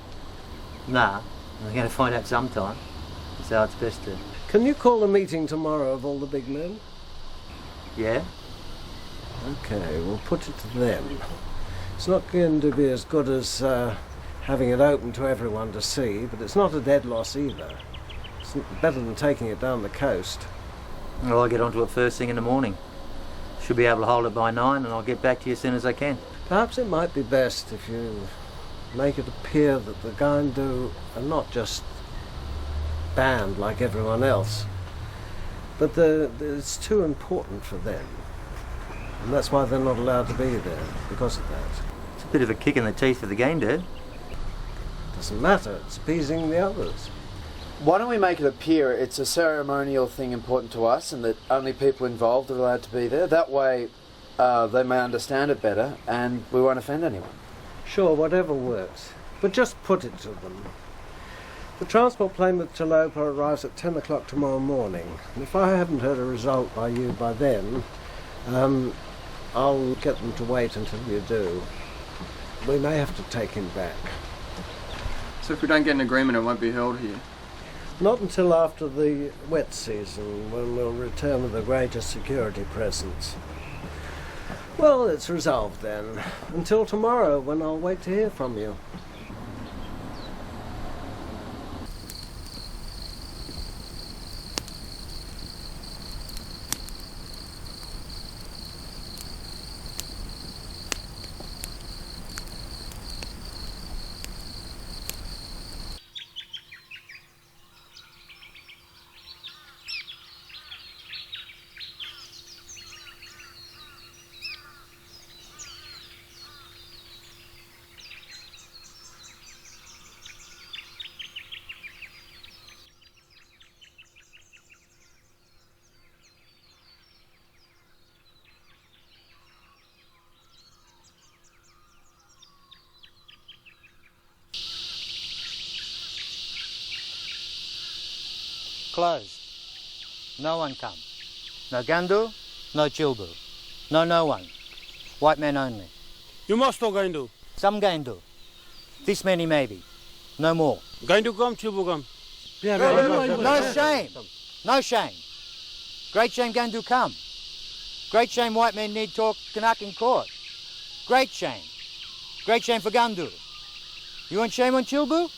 Nah, we're going to find out sometime. So it's best to... Can you call a meeting tomorrow of all the big men? Yeah? Okay, we'll put it to them. It's not going to be as good as having it open to everyone to see, but it's not a dead loss either. It's better than taking it down the coast. Well, I'll get onto it first thing in the morning. Should be able to hold it by 9 and I'll get back to you as soon as I can. Perhaps it might be best if you make it appear that the Gandu are not just banned like everyone else, but it's too important for them. And that's why they're not allowed to be there, because of that. It's a bit of a kick in the teeth for the game, Dad. Doesn't matter, it's appeasing the others. Why don't we make it appear it's a ceremonial thing important to us and that only people involved are allowed to be there? That way they may understand it better and we won't offend anyone. Sure, whatever works. But just put it to them. The transport plane with Chalopa arrives at 10 o'clock tomorrow morning. And if I haven't heard a result by you by then, I'll get them to wait until you do. We may have to take him back. So if we don't get an agreement, it won't be held here? Not until after the wet season, when we'll return with a greater security presence. Well, it's resolved then. Until tomorrow, when I'll wait to hear from you. closed. No one come. No Gandu, no Chilbu. No one. White man only. You must know Gandu. Some Gandu. This many maybe. No more. Gandu come, Chilbu come. No shame. No shame. Great shame Gandu come. Great shame white men need talk Kanak in court. Great shame. Great shame for Gandu. You want shame on Chilbu?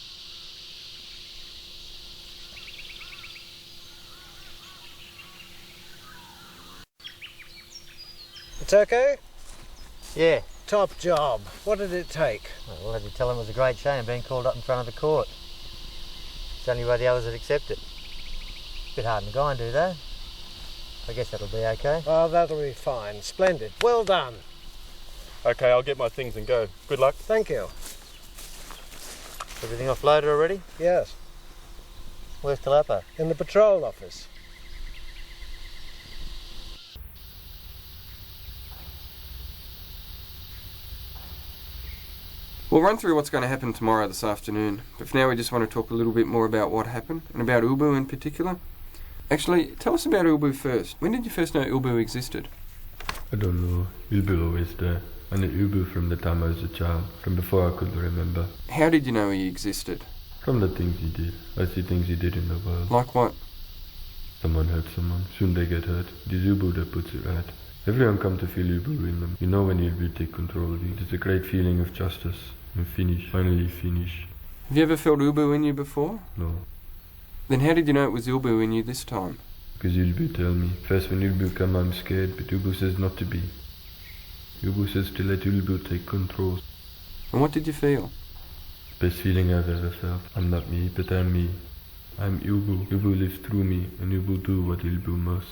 It's okay? Yeah. Top job. What did it take? Well, had to tell him it was a great shame being called up in front of the court. It's the only way the others would accept it. Bit hard on the Guinea, though. I guess that'll be okay. Oh, that'll be fine. Splendid. Well done. Okay, I'll get my things and go. Good luck. Thank you. Everything offloaded already? Yes. Where's Talapo? In the patrol office. We'll run through what's going to happen tomorrow this afternoon, but for now we just want to talk a little bit more about what happened, and about Ubu in particular. Actually, tell us about Ubu first. When did you first know Ubu existed? I don't know. Ubu always there. I knew Ubu from the time I was a child, from before I could remember. How did you know he existed? From the things he did. I see things he did in the world. Like what? Someone hurt someone, soon they get hurt. It is Ubu that puts it right. Everyone come to feel Ubu in them. You know when Ubu take control of you. There's a great feeling of justice. And finish. Finally finish. Have you ever felt Ubu in you before? No. Then how did you know it was Ubu in you this time? Because Ubu tell me. First when Ubu come I'm scared, but Ubu says not to be. Ubu says to let Ubu take control. And what did you feel? Best feeling I've ever felt. I'm not me, but I'm me. I'm Ubu. Ubu lives through me, and Ubu do what Ubu must.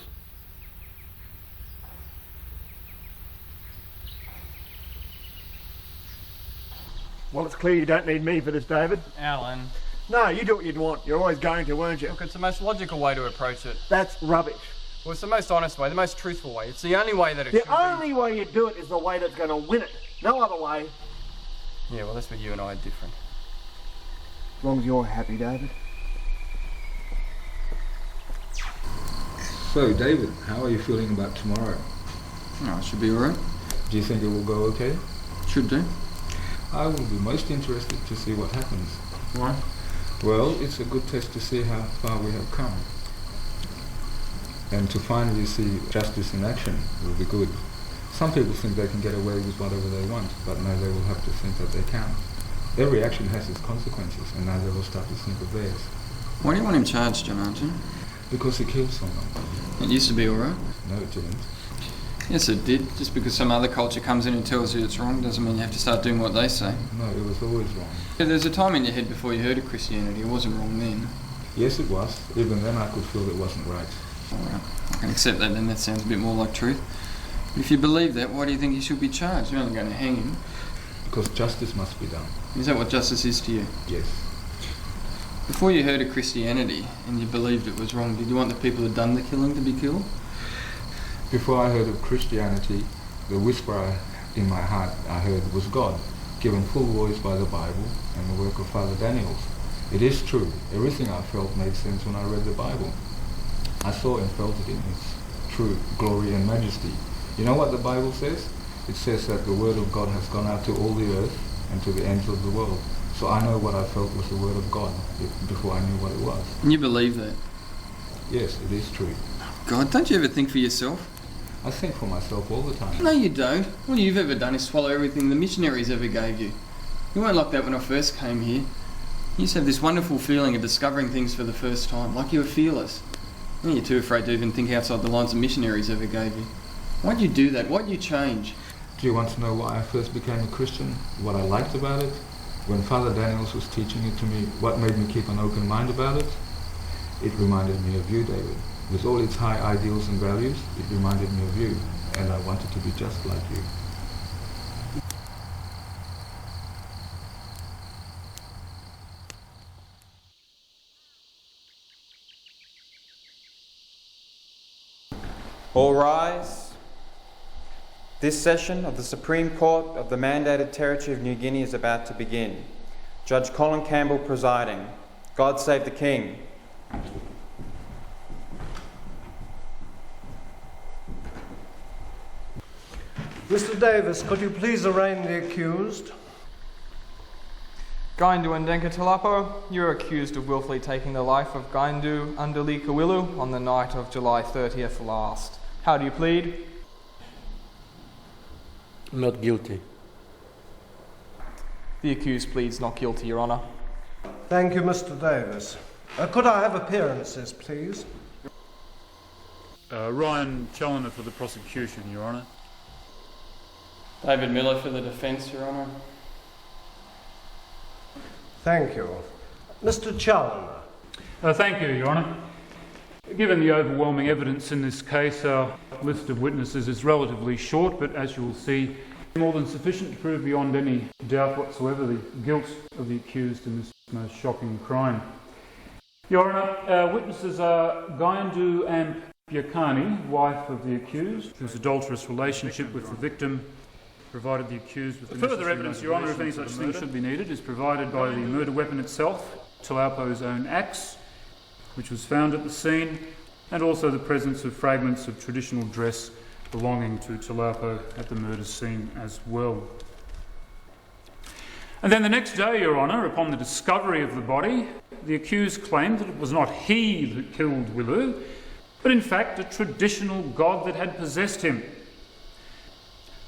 Well, it's clear you don't need me for this, David. Alan. No, you do what you'd want. You're always going to, weren't you? Look, it's the most logical way to approach it. That's rubbish. Well, it's the most honest way, the most truthful way. It's the only way that it should be. The only way you do it is the way that's going to win it. No other way. Yeah, well, that's what you and I are different. As long as you're happy, David. So, David, how are you feeling about tomorrow? Oh, it should be alright. Do you think it will go okay? Should do. I will be most interested to see what happens. Why? Well, it's a good test to see how far we have come. And to finally see justice in action will be good. Some people think they can get away with whatever they want, but now they will have to think that they can't. Every action has its consequences, and now they will start to think of theirs. Why do you want him charged, Jainantu? Because he killed someone. It used to be alright. No, it didn't. Yes, it did. Just because some other culture comes in and tells you it's wrong doesn't mean you have to start doing what they say. No, it was always wrong. Yeah, there's a time in your head before you heard of Christianity. It wasn't wrong then. Yes, it was. Even then I could feel it wasn't right. Alright, I can accept that then. That sounds a bit more like truth. But if you believe that, why do you think he should be charged? You're only going to hang him. Because justice must be done. Is that what justice is to you? Yes. Before you heard of Christianity and you believed it was wrong, did you want the people who'd done the killing to be killed? Before I heard of Christianity, the whisper in my heart I heard was God, given full voice by the Bible and the work of Father Daniels. It is true. Everything I felt made sense when I read the Bible. I saw and felt it in its true glory and majesty. You know what the Bible says? It says that the word of God has gone out to all the earth and to the ends of the world. So I know what I felt was the word of God before I knew what it was. And you believe that? Yes, it is true. God, don't you ever think for yourself? I think for myself all the time. No, you don't. All you've ever done is swallow everything the missionaries ever gave you. You weren't like that when I first came here. You used to have this wonderful feeling of discovering things for the first time, like you were fearless. Now you're too afraid to even think outside the lines the missionaries ever gave you. Why'd you do that? Why'd you change? Do you want to know why I first became a Christian? What I liked about it? When Father Daniels was teaching it to me, what made me keep an open mind about it? It reminded me of you, David. With all its high ideals and values, it reminded me of you, and I wanted to be just like you. All rise. This session of the Supreme Court of the Mandated Territory of New Guinea is about to begin. Judge Colin Campbell presiding. God save the King. Mr. Davis, could you please arraign the accused? Gaindu and Denka Talapo, you are accused of willfully taking the life of Gaindu Underli Kawilu on the night of July 30th last. How do you plead? Not guilty. The accused pleads not guilty, Your Honour. Thank you, Mr. Davis. Could I have appearances, please? Ryan Challoner for the prosecution, Your Honour. David Miller for the defence, Your Honour. Thank you. Mr. Challoner. Thank you, Your Honour. Given the overwhelming evidence in this case, our list of witnesses is relatively short, but as you will see, more than sufficient to prove beyond any doubt whatsoever the guilt of the accused in this most shocking crime. Your Honour, witnesses are Gaindu Ampiakani, wife of the accused, whose adulterous relationship with the victim provided the accused with the further evidence, Your Honour, if any such thing should be needed, is provided by the murder weapon itself, Talaupo's own axe, which was found at the scene, and also the presence of fragments of traditional dress belonging to Talaupo at the murder scene as well. And then the next day, Your Honour, upon the discovery of the body, the accused claimed that it was not he that killed Wilu, but in fact a traditional god that had possessed him.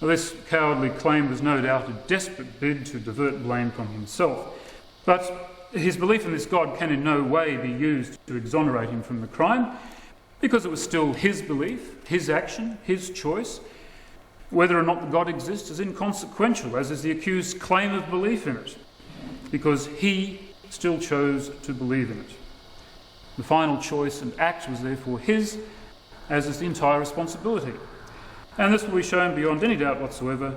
Now, this cowardly claim was no doubt a desperate bid to divert blame from himself, but his belief in this god can in no way be used to exonerate him from the crime, because it was still his belief, his action, his choice. Whether or not the god exists is inconsequential, as is the accused's claim of belief in it, because he still chose to believe in it. The final choice and act was therefore his, as is the entire responsibility. And this will be shown beyond any doubt whatsoever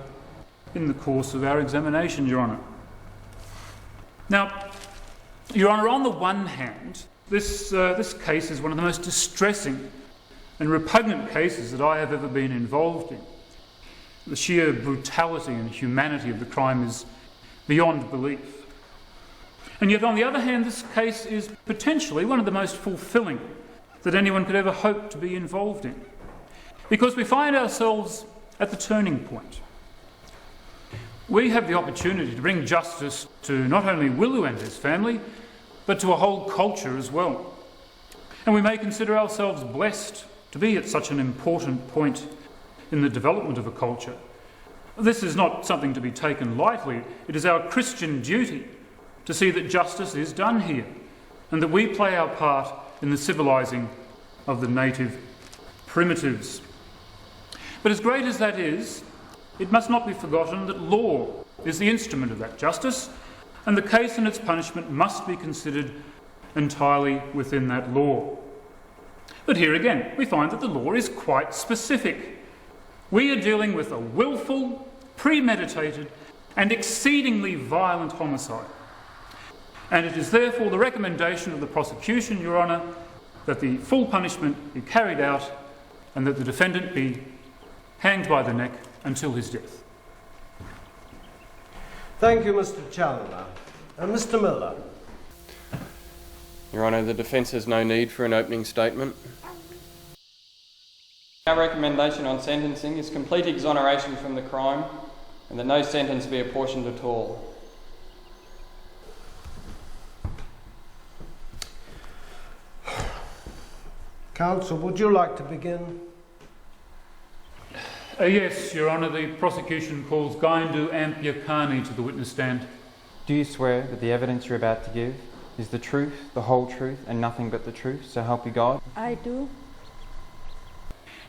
in the course of our examination, Your Honour. Now, Your Honour, on the one hand, this case is one of the most distressing and repugnant cases that I have ever been involved in. The sheer brutality and humanity of the crime is beyond belief. And yet, on the other hand, this case is potentially one of the most fulfilling that anyone could ever hope to be involved in, because we find ourselves at the turning point. We have the opportunity to bring justice to not only Wilu and his family, but to a whole culture as well. And we may consider ourselves blessed to be at such an important point in the development of a culture. This is not something to be taken lightly. It is our Christian duty to see that justice is done here, and that we play our part in the civilising of the native primitives. But as great as that is, it must not be forgotten that law is the instrument of that justice, and the case and its punishment must be considered entirely within that law. But here again, we find that the law is quite specific. We are dealing with a willful, premeditated, and exceedingly violent homicide. And it is therefore the recommendation of the prosecution, Your Honour, that the full punishment be carried out and that the defendant be hanged by the neck until his death. Thank you, Mr. Challoner. Mr. Miller. Your Honour, the defence has no need for an opening statement. Our recommendation on sentencing is complete exoneration from the crime and that no sentence be apportioned at all. Counsel, would you like to begin? Yes, Your Honour, the prosecution calls Gaindu Ampiakani to the witness stand. Do you swear that the evidence you're about to give is the truth, the whole truth, and nothing but the truth, so help you God? I do.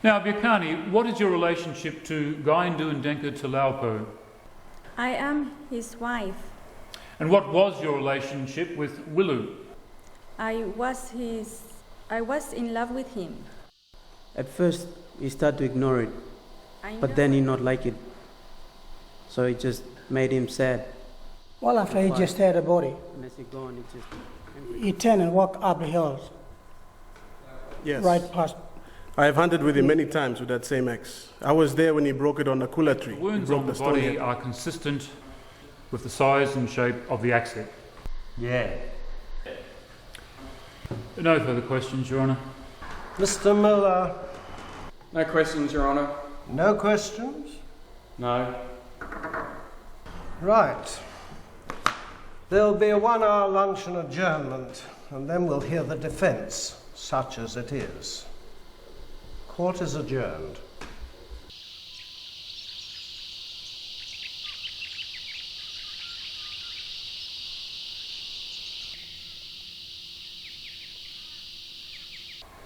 Now, Ampiakani, what is your relationship to Gaindu and Denka Talaupo? I am his wife. And what was your relationship with Wilu? I was in love with him. At first, he started to ignore it, but then he not like it. So it just made him sad. Well, after he just had a body, he turned and walked up the hills. Yes. Right past. I have hunted with him many times with that same axe. I was there when he broke it on the kula tree. The wounds on the body are consistent with the size and shape of the axe head. Yeah. No further questions, Your Honour. Mr. Miller. No questions, Your Honour. No questions? No. Right. There'll be a 1 hour lunch and adjournment, and then we'll hear the defence, such as it is. Court is adjourned.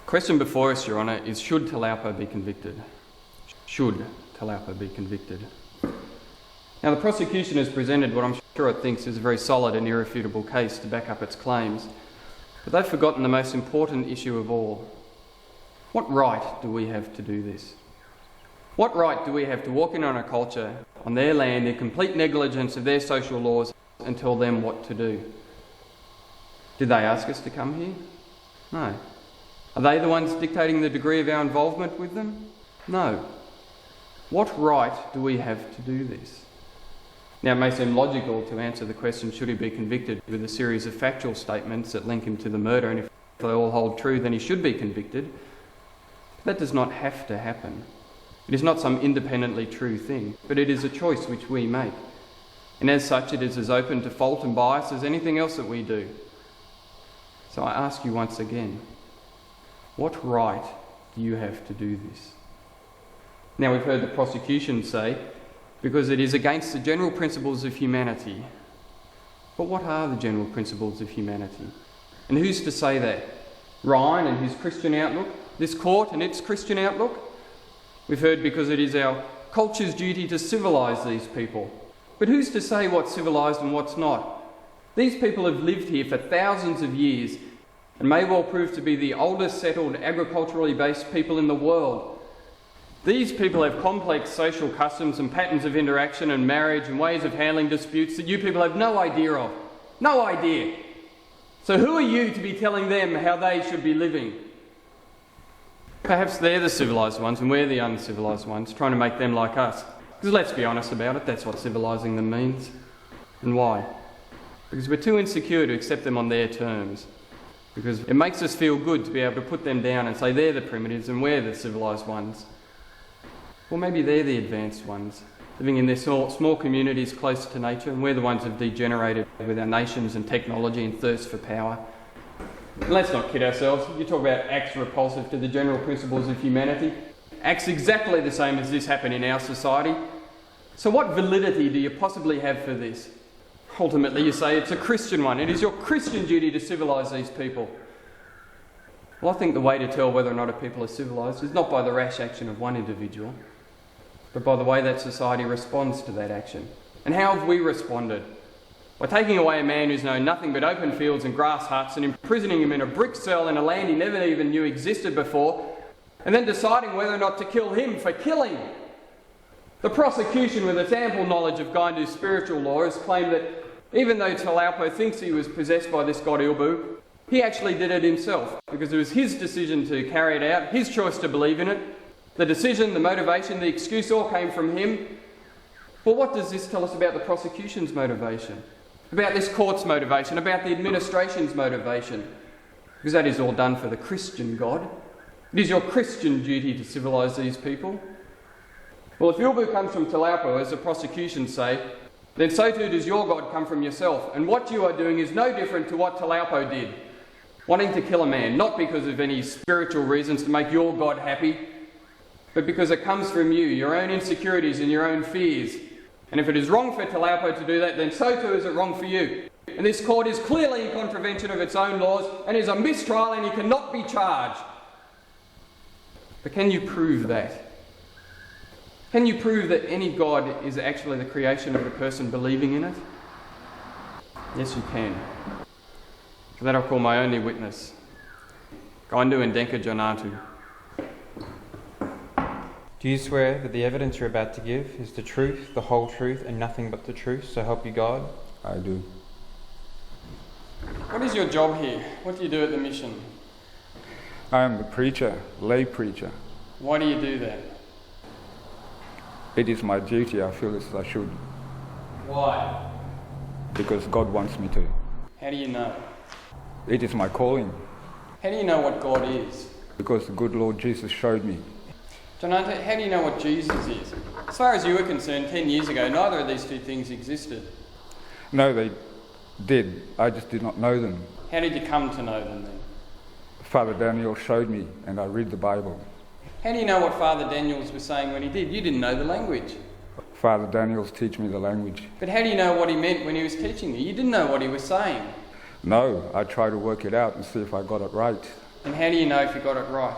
Question before us, Your Honour, is should Talaupo be convicted? Should Talaupo be convicted? Now, the prosecution has presented what I'm sure it thinks is a very solid and irrefutable case to back up its claims, but they've forgotten the most important issue of all. What right do we have to do this? What right do we have to walk in on a culture, on their land, in complete negligence of their social laws, and tell them what to do? Did they ask us to come here? No. Are they the ones dictating the degree of our involvement with them? No. What right do we have to do this? Now, it may seem logical to answer the question, should he be convicted, with a series of factual statements that link him to the murder, and if they all hold true, then he should be convicted. That does not have to happen. It is not some independently true thing, but it is a choice which we make. And as such, it is as open to fault and bias as anything else that we do. So I ask you once again, what right do you have to do this? Now, we've heard the prosecution say, because it is against the general principles of humanity. But what are the general principles of humanity? And who's to say that? Ryan and his Christian outlook? This court and its Christian outlook? We've heard because it is our culture's duty to civilise these people. But who's to say what's civilised and what's not? These people have lived here for thousands of years and may well prove to be the oldest settled agriculturally based people in the world. These people have complex social customs and patterns of interaction and marriage and ways of handling disputes that you people have no idea of. No idea. So who are you to be telling them how they should be living? Perhaps they're the civilised ones and we're the uncivilised ones, trying to make them like us. Because let's be honest about it, that's what civilising them means. And why? Because we're too insecure to accept them on their terms. Because it makes us feel good to be able to put them down and say they're the primitives and we're the civilised ones. Or maybe they're the advanced ones, living in their small communities close to nature, and we're the ones who've degenerated with our nations and technology and thirst for power. And let's not kid ourselves. You talk about acts repulsive to the general principles of humanity. Acts exactly the same as this happen in our society. So what validity do you possibly have for this? Ultimately, you say it's a Christian one. It is your Christian duty to civilise these people. Well, I think the way to tell whether or not a people are civilised is not by the rash action of one individual, but by the way that society responds to that action. And how have we responded? By taking away a man who's known nothing but open fields and grass huts and imprisoning him in a brick cell in a land he never even knew existed before, and then deciding whether or not to kill him for killing. The prosecution, with its ample knowledge of Gaindu's spiritual law, has claimed that even though Talaupo thinks he was possessed by this god Ilbu, he actually did it himself, because it was his decision to carry it out, his choice to believe in it. The decision, the motivation, the excuse all came from him. Well, what does this tell us about the prosecution's motivation? About this court's motivation? About the administration's motivation? Because that is all done for the Christian God. It is your Christian duty to civilise these people. Well, if Ilbu comes from Talaupo, as the prosecution say, then so too does your God come from yourself. And what you are doing is no different to what Talaupo did. Wanting to kill a man, not because of any spiritual reasons to make your God happy, but because it comes from you, your own insecurities and your own fears. And if it is wrong for Talaupo to do that, then so too is it wrong for you. And this court is clearly in contravention of its own laws and is a mistrial and he cannot be charged. But can you prove that? Can you prove that any God is actually the creation of the person believing in it? Yes, you can. For that I'll call my only witness, Gaindu and Denka Jainantu. Do you swear that the evidence you're about to give is the truth, the whole truth, and nothing but the truth, so help you God? I do. What is your job here? What do you do at the mission? I am the preacher, lay preacher. Why do you do that? It is my duty, I feel as I should. Why? Because God wants me to. How do you know? It is my calling. How do you know what God is? Because the good Lord Jesus showed me. Jainantu, how do you know what Jesus is? As far as you were concerned, 10 years ago, neither of these two things existed. No, they did. I just did not know them. How did you come to know them then? Father Daniel showed me, and I read the Bible. How do you know what Father Daniels was saying when he did? You didn't know the language. Father Daniels teach me the language. But how do you know what he meant when he was teaching you? You didn't know what he was saying. No, I try to work it out and see if I got it right. And how do you know if you got it right?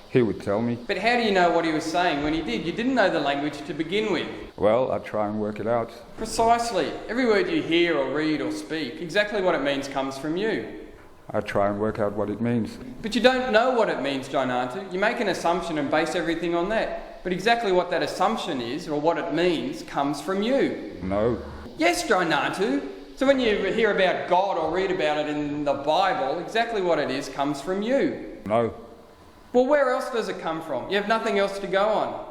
He would tell me. But how do you know what he was saying when he did? You didn't know the language to begin with. Well, I try and work it out. Precisely. Every word you hear or read or speak, exactly what it means comes from you. I try and work out what it means. But you don't know what it means, Jainantu. You make an assumption and base everything on that. But exactly what that assumption is, or what it means, comes from you. No. Yes, Jainantu. So when you hear about God or read about it in the Bible, exactly what it is comes from you. No. Well, where else does it come from? You have nothing else to go on.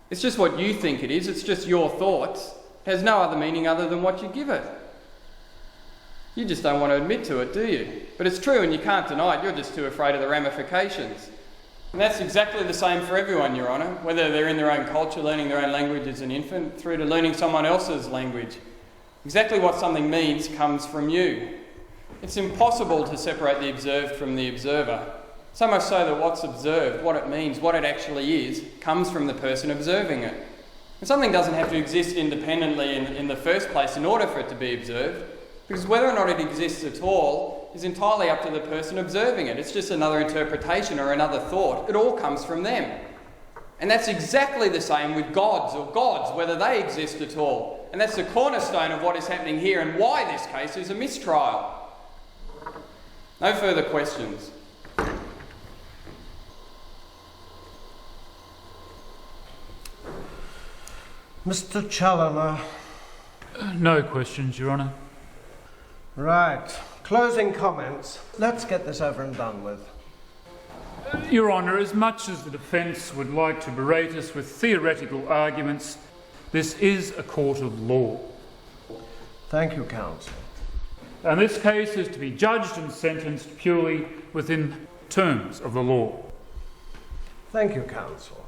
It's just what you think it is. It's just your thoughts. It has no other meaning other than what you give it. You just don't want to admit to it, do you? But it's true and you can't deny it. You're just too afraid of the ramifications. And that's exactly the same for everyone, Your Honour, whether they're in their own culture, learning their own language as an infant, through to learning someone else's language. Exactly what something means comes from you. It's impossible to separate the observed from the observer. So much so that what's observed, what it means, what it actually is, comes from the person observing it. And something doesn't have to exist independently in the first place in order for it to be observed, because whether or not it exists at all is entirely up to the person observing it. It's just another interpretation or another thought. It all comes from them. And that's exactly the same with gods, whether they exist at all. And that's the cornerstone of what is happening here and why this case is a mistrial. No further questions. Mr. Challoner. No questions, Your Honour. Right. Closing comments. Let's get this over and done with. Your Honour, as much as the defence would like to berate us with theoretical arguments, this is a court of law. Thank you, counsel. And this case is to be judged and sentenced purely within terms of the law. Thank you, counsel.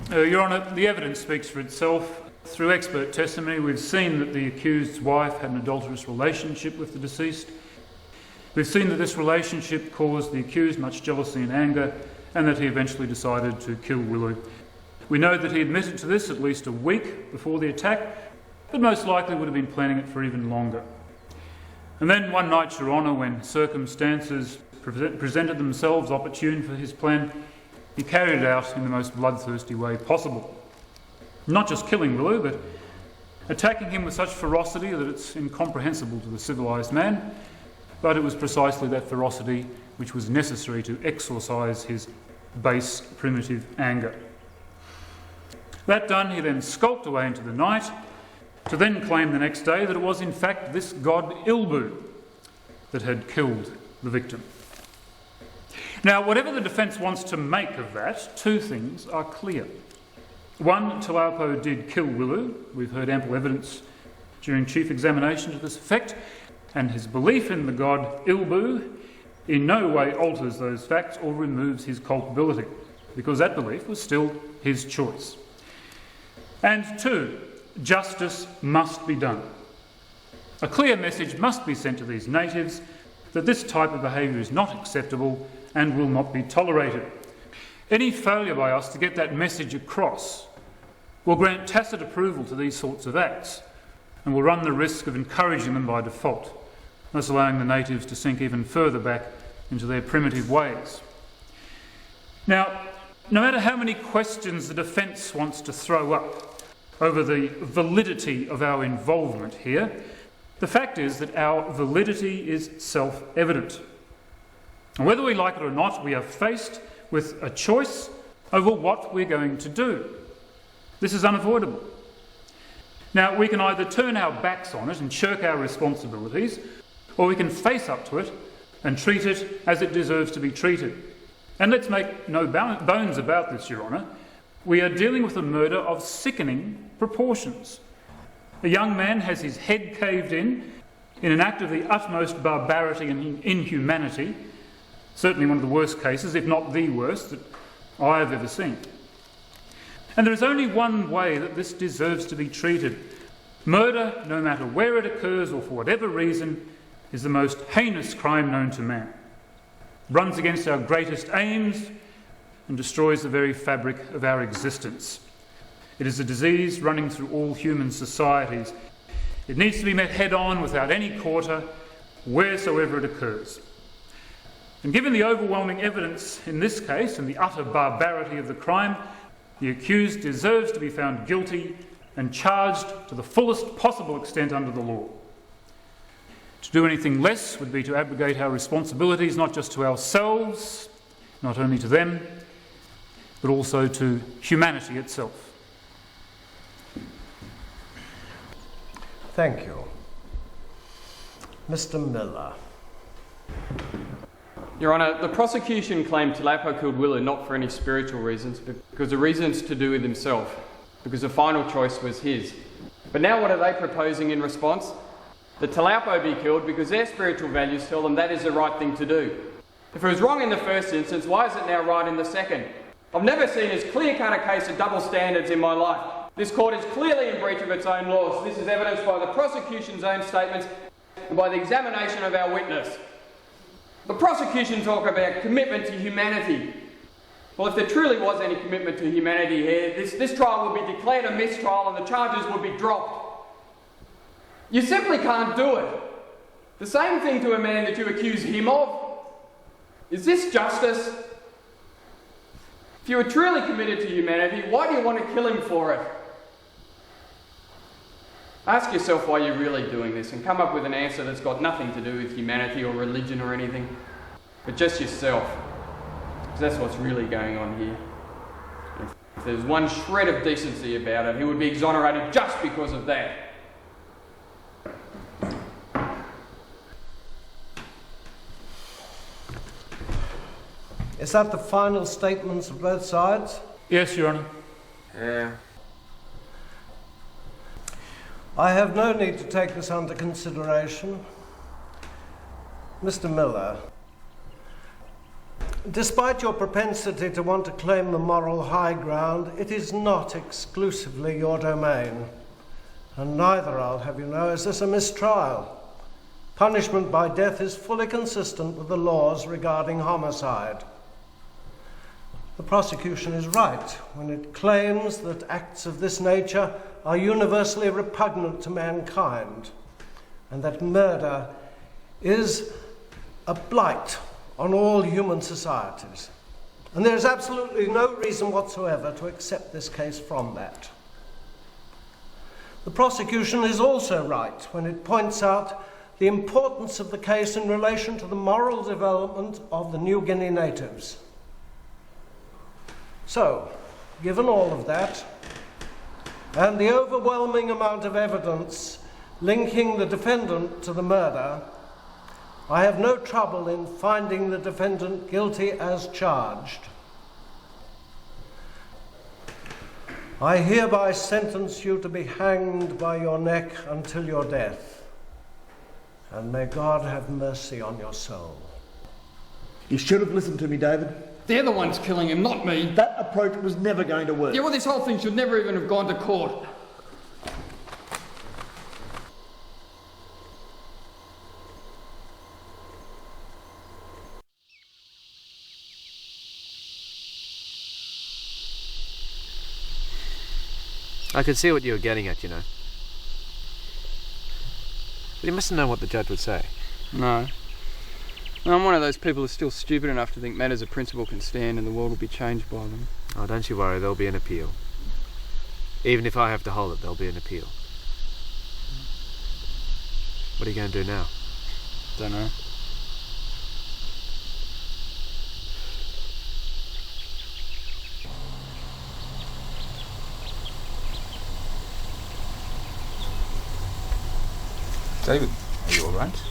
Your Honour, the evidence speaks for itself. Through expert testimony, we've seen that the accused's wife had an adulterous relationship with the deceased. We've seen that this relationship caused the accused much jealousy and anger, and that he eventually decided to kill Willow. We know that he admitted to this at least a week before the attack, but most likely would have been planning it for even longer. And then one night, Your Honour, when circumstances presented themselves opportune for his plan, he carried it out in the most bloodthirsty way possible. Not just killing Willow, but attacking him with such ferocity that it's incomprehensible to the civilised man, but it was precisely that ferocity which was necessary to exorcise his base, primitive anger. That done, he then skulked away into the night, to then claim the next day that it was in fact this god Ilbu that had killed the victim. Now, whatever the defence wants to make of that, two things are clear. One, Taupo did kill Willow. We've heard ample evidence during chief examination to this effect, and his belief in the god Ilbu in no way alters those facts or removes his culpability, because that belief was still his choice. And two, justice must be done. A clear message must be sent to these natives that this type of behaviour is not acceptable and will not be tolerated. Any failure by us to get that message across will grant tacit approval to these sorts of acts and will run the risk of encouraging them by default, thus allowing the natives to sink even further back into their primitive ways. Now, no matter how many questions the defence wants to throw up over the validity of our involvement here, the fact is that our validity is self-evident. And whether we like it or not, we are faced with a choice over what we're going to do. This is unavoidable. Now, we can either turn our backs on it and shirk our responsibilities, or we can face up to it and treat it as it deserves to be treated. And let's make no bones about this, Your Honour. We are dealing with a murder of sickening proportions. A young man has his head caved in an act of the utmost barbarity and inhumanity, certainly one of the worst cases, if not the worst, that I have ever seen. And there is only one way that this deserves to be treated. Murder, no matter where it occurs or for whatever reason, is the most heinous crime known to man. It runs against our greatest aims and destroys the very fabric of our existence. It is a disease running through all human societies. It needs to be met head-on without any quarter, wheresoever it occurs. And given the overwhelming evidence in this case and the utter barbarity of the crime, the accused deserves to be found guilty and charged to the fullest possible extent under the law. To do anything less would be to abrogate our responsibilities not just to ourselves, not only to them, but also to humanity itself. Thank you. Mr. Miller. Your Honour, the prosecution claimed Tulapo killed Willu not for any spiritual reasons, but because the reasons to do with himself, because the final choice was his. But now what are they proposing in response? That Tulapo be killed because their spiritual values tell them that is the right thing to do. If it was wrong in the first instance, why is it now right in the second? I've never seen as clear-cut a case of double standards in my life. This court is clearly in breach of its own laws. This is evidenced by the prosecution's own statements and by the examination of our witness. The prosecution talk about commitment to humanity. Well, if there truly was any commitment to humanity here, this trial would be declared a mistrial and the charges would be dropped. You simply can't do it. The same thing to a man that you accuse him of. Is this justice? If you were truly committed to humanity, why do you want to kill him for it? Ask yourself why you're really doing this and come up with an answer that's got nothing to do with humanity or religion or anything, but just yourself. Because that's what's really going on here. If there's one shred of decency about it, he would be exonerated just because of that. Is that the final statements of both sides? Yes, Your Honour. Yeah. I have no need to take this under consideration. Mr. Miller, despite your propensity to want to claim the moral high ground, it is not exclusively your domain. And neither, I'll have you know, is this a mistrial. Punishment by death is fully consistent with the laws regarding homicide. The prosecution is right when it claims that acts of this nature are universally repugnant to mankind, and that murder is a blight on all human societies. And there is absolutely no reason whatsoever to accept this case from that. The prosecution is also right when it points out the importance of the case in relation to the moral development of the New Guinea natives. So, given all of that, and the overwhelming amount of evidence linking the defendant to the murder, I have no trouble in finding the defendant guilty as charged. I hereby sentence you to be hanged by your neck until your death, and may God have mercy on your soul. You should have listened to me, David. They're the ones killing him, not me. That approach was never going to work. Yeah, well, this whole thing should never even have gone to court. I could see what you were getting at, you know. But you mustn't know what the judge would say. No. I'm one of those people who's still stupid enough to think matters of principle can stand and the world will be changed by them. Oh, don't you worry, there'll be an appeal. Even if I have to hold it, there'll be an appeal. What are you going to do now? Don't know. David, are you alright?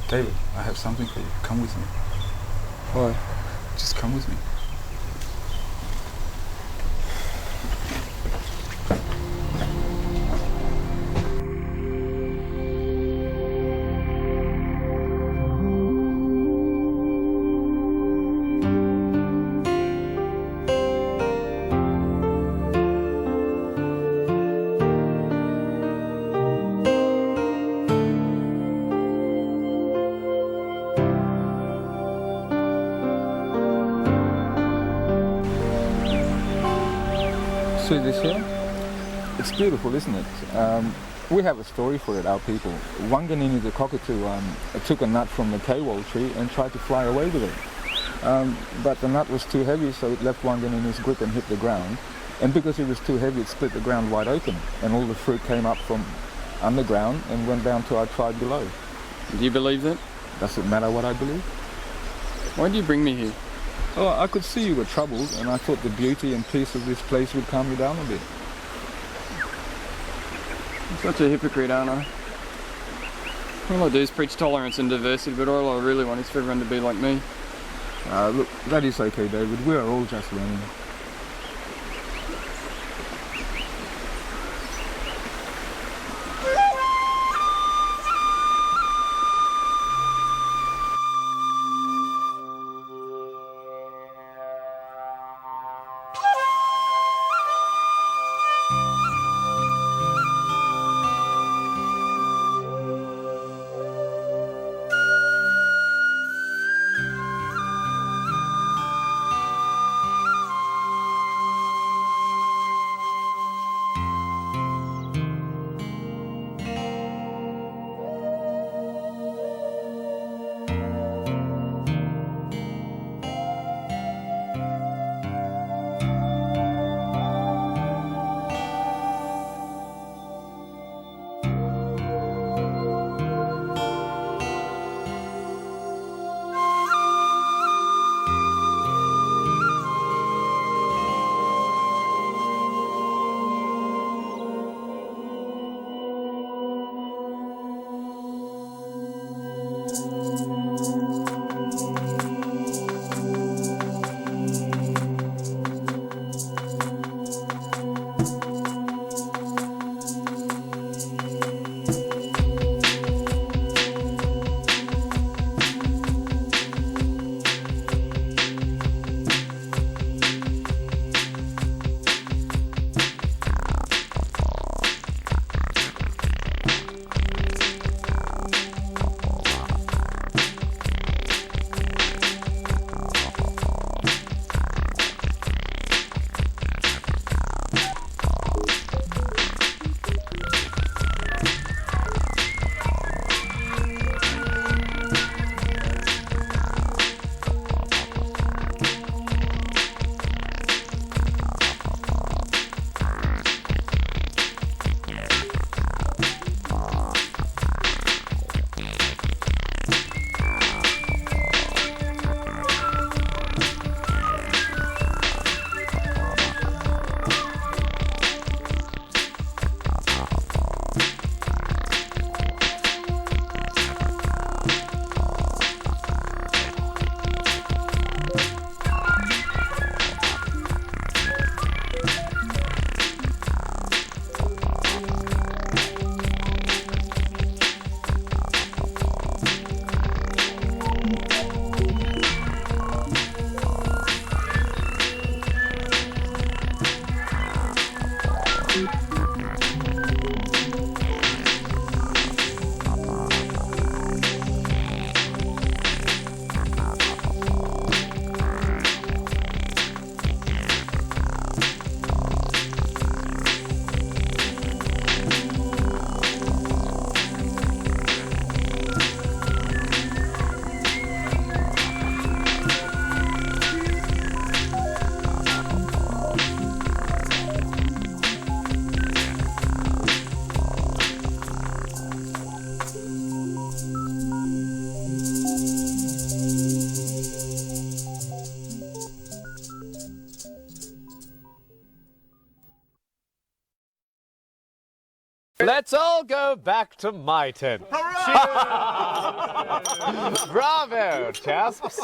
David, I have something for you. Come with me. Why? Just come with me. See this here? It's beautiful, isn't it? We have a story for it, our people. Wanganini the cockatoo took a nut from the kewal tree and tried to fly away with it. But the nut was too heavy, so it left Wanganini's grip and hit the ground. And because it was too heavy, it split the ground wide open, and all the fruit came up from underground and went down to our tribe below. Do you believe that? Does it matter what I believe? Why did you bring me here? Oh, I could see you were troubled, and I thought the beauty and peace of this place would calm you down a bit. I'm such a hypocrite, aren't I? All I do is preach tolerance and diversity, but all I really want is for everyone to be like me. Look, that is okay, David. We are all just learning. Let's all go back to my tent. Bravo, chaps.